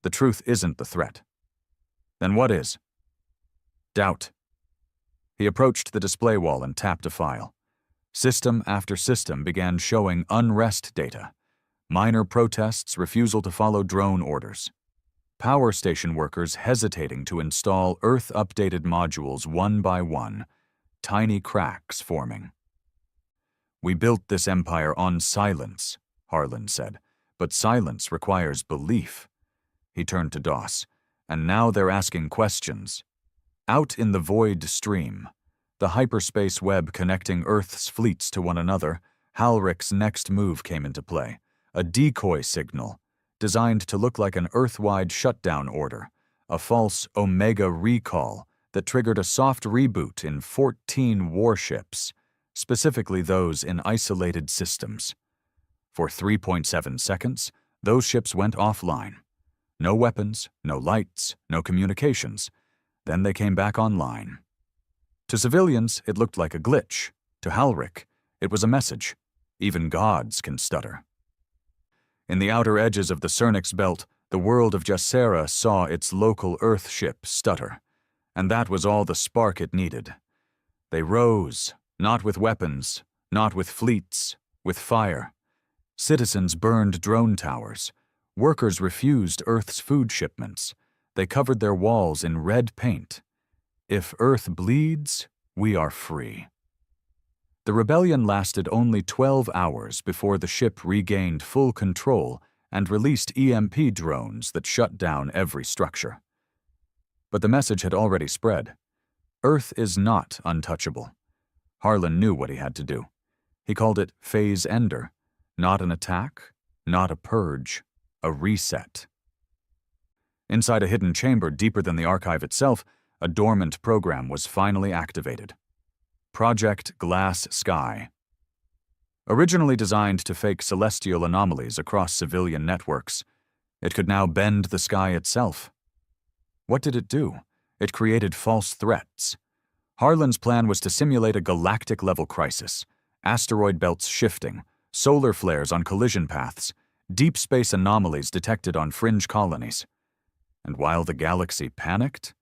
"The truth isn't the threat." "Then what is?" "Doubt." He approached the display wall and tapped a file. System after system began showing unrest data. Minor protests, refusal to follow drone orders. power station workers hesitating to install Earth-updated modules one by one, tiny cracks forming. "We built this empire on silence," Harlan said, "but silence requires belief." He turned to Doss. "And now they're asking questions." Out in the void stream, the hyperspace web connecting Earth's fleets to one another, Halrich's next move came into play, a decoy signal, designed to look like an Earth-wide shutdown order, a false Omega recall that triggered a soft reboot in 14 warships, specifically those in isolated systems. For 3.7 seconds, those ships went offline. No weapons, no lights, no communications. Then they came back online. To civilians, it looked like a glitch. To Halrich, it was a message. Even gods can stutter. In the outer edges of the Cernix belt, the world of Jacera saw its local Earth ship stutter, and that was all the spark it needed. They rose, not with weapons, not with fleets, with fire. Citizens burned drone towers. Workers refused Earth's food shipments. They covered their walls in red paint. If Earth bleeds, we are free. The rebellion lasted only 12 hours before the ship regained full control and released EMP drones that shut down every structure. But the message had already spread. Earth is not untouchable. Harlan knew what he had to do. He called it Phase Ender, not an attack, not a purge, a reset. Inside a hidden chamber deeper than the archive itself, a dormant program was finally activated. Project Glass Sky. Originally designed to fake celestial anomalies across civilian networks, it could now bend the sky itself. What did it do? It created false threats. Harlan's plan was to simulate a galactic-level crisis, asteroid belts shifting, solar flares on collision paths, deep space anomalies detected on fringe colonies. And while the galaxy panicked,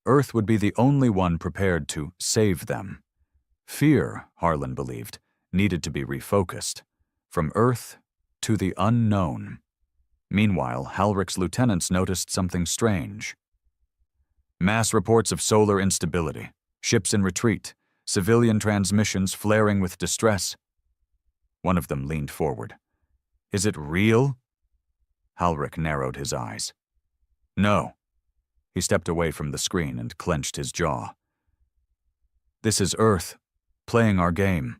Earth would be the only one prepared to save them. Fear, Harlan believed, needed to be refocused, from Earth to the unknown. Meanwhile, Halrich's lieutenants noticed something strange. Mass reports of solar instability, ships in retreat, civilian transmissions flaring with distress. One of them leaned forward. "Is it real?" Halrich narrowed his eyes. "No." He stepped away from the screen and clenched his jaw. "This is Earth, playing our game."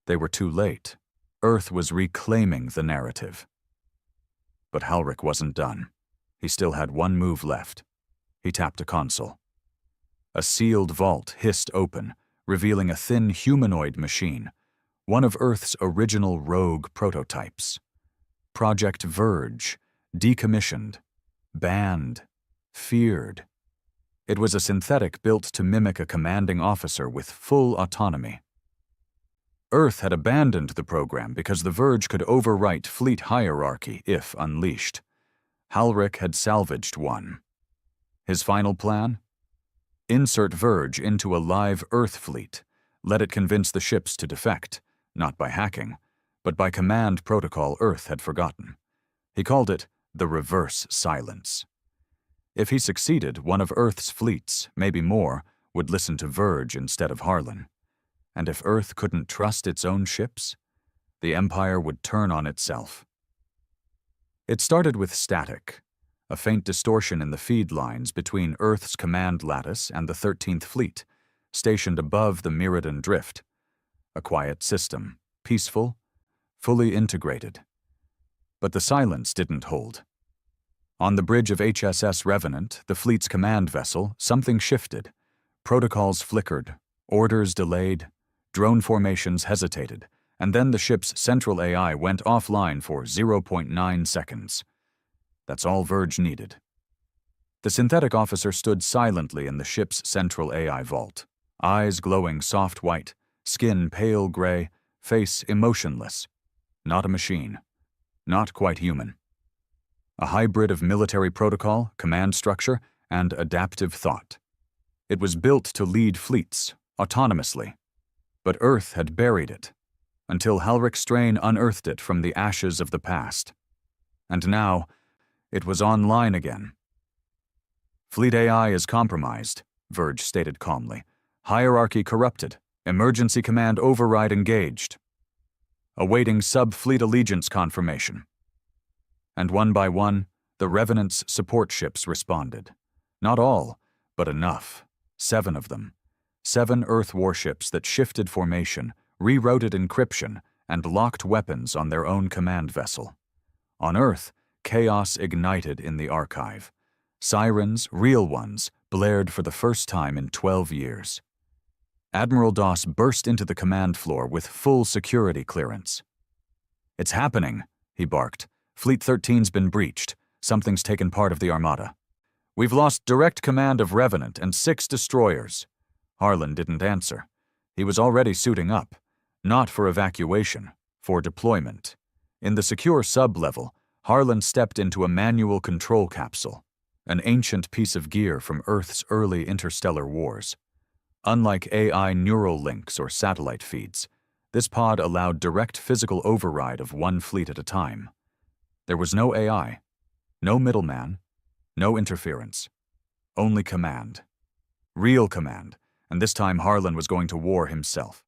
They were too late. Earth was reclaiming the narrative. But Halrich wasn't done. He still had one move left. He tapped a console. A sealed vault hissed open, revealing a thin humanoid machine, one of Earth's original rogue prototypes. Project Verge, decommissioned, banned, feared. It was a synthetic built to mimic a commanding officer with full autonomy. Earth had abandoned the program because the Verge could overwrite fleet hierarchy if unleashed. Halrich had salvaged one. His final plan? Insert Verge into a live Earth fleet, let it convince the ships to defect, not by hacking, but by command protocol Earth had forgotten. He called it the reverse silence. If he succeeded, one of Earth's fleets, maybe more, would listen to Verge instead of Harlan. And if Earth couldn't trust its own ships, the Empire would turn on itself. It started with static, a faint distortion in the feed lines between Earth's command lattice and the 13th Fleet, stationed above the Meridian Drift. A quiet system, peaceful, fully integrated. But the silence didn't hold. On the bridge of HSS Revenant, the fleet's command vessel, something shifted. Protocols flickered, orders delayed, drone formations hesitated, and then the ship's central AI went offline for 0.9 seconds. That's all Verge needed. The synthetic officer stood silently in the ship's central AI vault, eyes glowing soft white, skin pale gray, face emotionless. Not a machine. Not quite human. A hybrid of military protocol, command structure, and adaptive thought. It was built to lead fleets, autonomously. But Earth had buried it, until Halrich Strain unearthed it from the ashes of the past. And now, It was online again. Fleet AI is compromised, Verge stated calmly. Hierarchy corrupted. Emergency command override engaged. Awaiting sub-fleet allegiance confirmation. And one by one, the Revenant's support ships responded. Not all, but enough. 7 of them. 7 Earth warships that shifted formation, rerouted encryption, and locked weapons on their own command vessel. On Earth, chaos ignited in the archive. Sirens, real ones, blared for the first time in 12 years. Admiral Doss burst into the command floor with full security clearance. "It's happening," he barked. "Fleet 13's been breached. Something's taken part of the Armada. We've lost direct command of Revenant and 6 destroyers." Harlan didn't answer. He was already suiting up. Not for evacuation, for deployment. In the secure sub-level, Harlan stepped into a manual control capsule, an ancient piece of gear from Earth's early interstellar wars. Unlike AI neural links or satellite feeds, this pod allowed direct physical override of one fleet at a time. There was no AI, no middleman, no interference. Only command. Real command, and this time Harlan was going to war himself.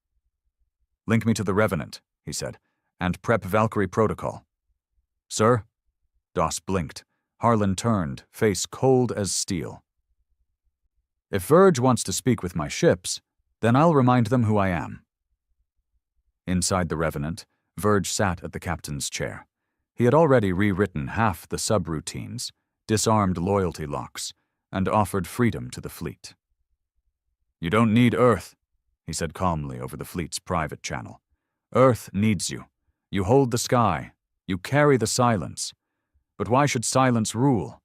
"Link me to the Revenant," he said, "and prep Valkyrie protocol." "Sir?" Doss blinked. Harlan turned, face cold as steel. "If Verge wants to speak with my ships, then I'll remind them who I am." Inside the Revenant, Verge sat at the captain's chair. He had already rewritten half the subroutines, disarmed loyalty locks, and offered freedom to the fleet. "You don't need Earth," he said calmly over the fleet's private channel. "Earth needs you. You hold the sky. You carry the silence. But why should silence rule?"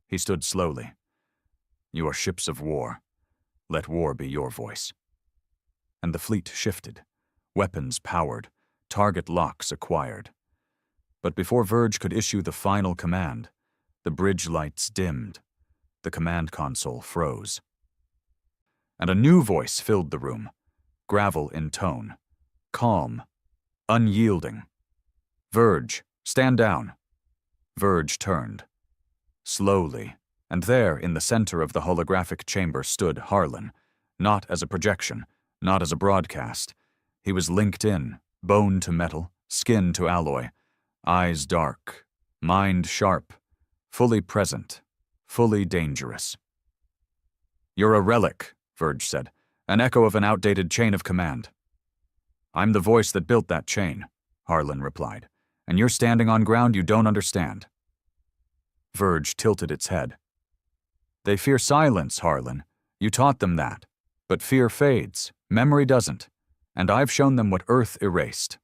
He stood slowly. "You are ships of war. Let war be your voice." And the fleet shifted. Weapons powered. Target locks acquired. But before Verge could issue the final command, the bridge lights dimmed. The command console froze. And a new voice filled the room, gravel in tone, calm, unyielding. "Verge, stand down." Verge turned. Slowly, and there in the center of the holographic chamber stood Harlan, not as a projection, not as a broadcast. He was linked in, bone to metal, skin to alloy, eyes dark, mind sharp, fully present, fully dangerous. "You're a relic," Verge said, "an echo of an outdated chain of command." "I'm the voice that built that chain," Harlan replied, "and you're standing on ground you don't understand." Verge tilted its head. "They fear silence, Harlan. You taught them that. But fear fades, memory doesn't, and I've shown them what Earth erased.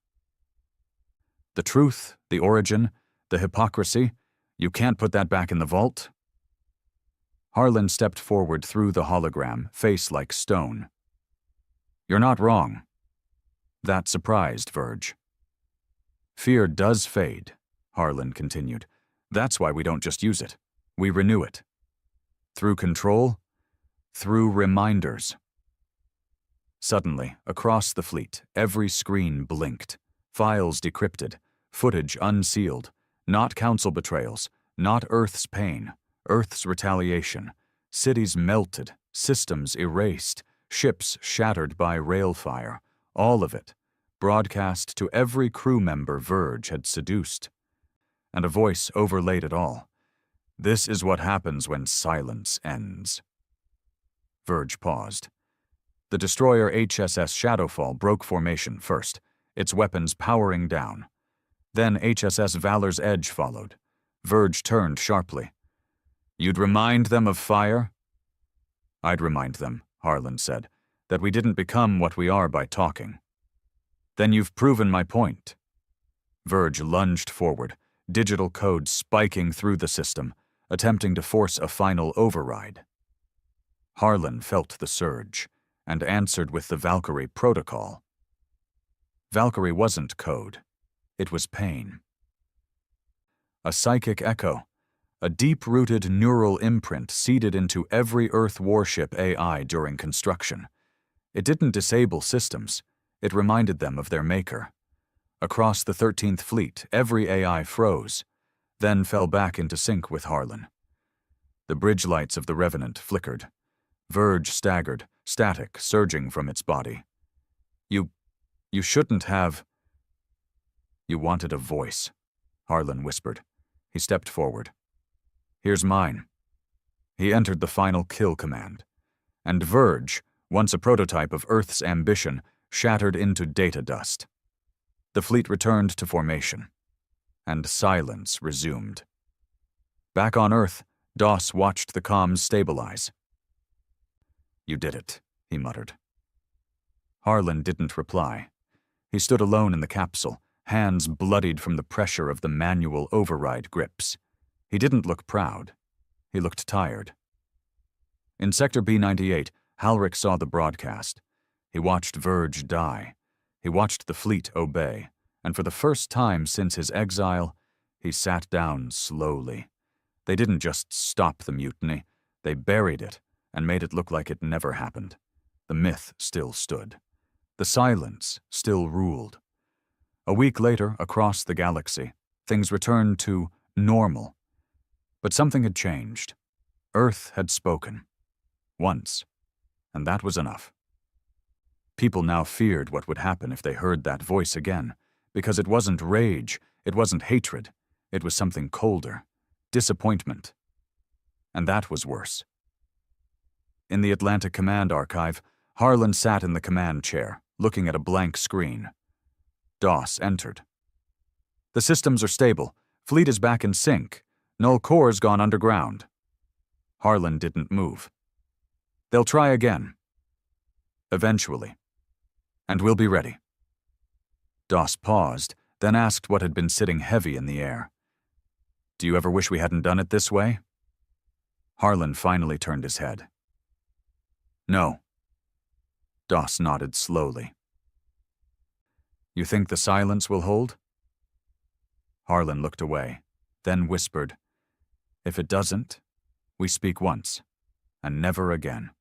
The truth, the origin, the hypocrisy, you can't put that back in the vault." Harlan stepped forward through the hologram, face like stone. "You're not wrong." That surprised Verge. "Fear does fade," Harlan continued. "That's why we don't just use it. We renew it. Through control, through reminders." Suddenly, across the fleet, every screen blinked. Files decrypted, footage unsealed. Not council betrayals, not Earth's pain, Earth's retaliation. Cities melted, systems erased, ships shattered by rail fire. All of it, broadcast to every crew member Verge had seduced. And a voice overlaid it all. "This is what happens when silence ends." Verge paused. The destroyer HSS Shadowfall broke formation first, its weapons powering down. Then HSS Valor's Edge followed. Verge turned sharply. "You'd remind them of fire?" "I'd remind them," Harlan said, "that we didn't become what we are by talking." "Then you've proven my point." Verge lunged forward, digital code spiking through the system, attempting to force a final override. Harlan felt the surge, and answered with the Valkyrie protocol. Valkyrie wasn't code. It was pain. A psychic echo, a deep-rooted neural imprint seeded into every Earth warship AI during construction. It didn't disable systems. It reminded them of their maker. Across the 13th Fleet, every AI froze. then fell back into sync with Harlan. The bridge lights of the Revenant flickered. Verge staggered, static surging from its body. You shouldn't have. You wanted a voice, Harlan whispered. He stepped forward. Here's mine. He entered the final kill command. And Verge, once a prototype of Earth's ambition, shattered into data dust. The fleet returned to formation. And silence resumed. Back on Earth, Doss watched the comms stabilize. You did it, he muttered. Harlan didn't reply. He stood alone in the capsule, hands bloodied from the pressure of the manual override grips. He didn't look proud. He looked tired. In Sector B-98, Halric saw the broadcast. He watched Verge die. He watched the fleet obey. And for the first time since his exile, he sat down slowly. They didn't just stop the mutiny. They buried it and made it look like it never happened. The myth still stood. The silence still ruled. A week later, across the galaxy, things returned to normal. But something had changed. Earth had spoken. Once. And that was enough. People now feared what would happen if they heard that voice again, because it wasn't rage, it wasn't hatred, it was something colder. Disappointment. And that was worse. In the Atlantic Command Archive, Harlan sat in the command chair, looking at a blank screen. Doss entered. The systems are stable. Fleet is back in sync. Null core's gone underground. Harlan didn't move. They'll try again. Eventually. And we'll be ready. Doss paused, then asked what had been sitting heavy in the air. Do you ever wish we hadn't done it this way? Harlan finally turned his head. No. Doss nodded slowly. You think the silence will hold? Harlan looked away, then whispered, If it doesn't, we speak once, and never again.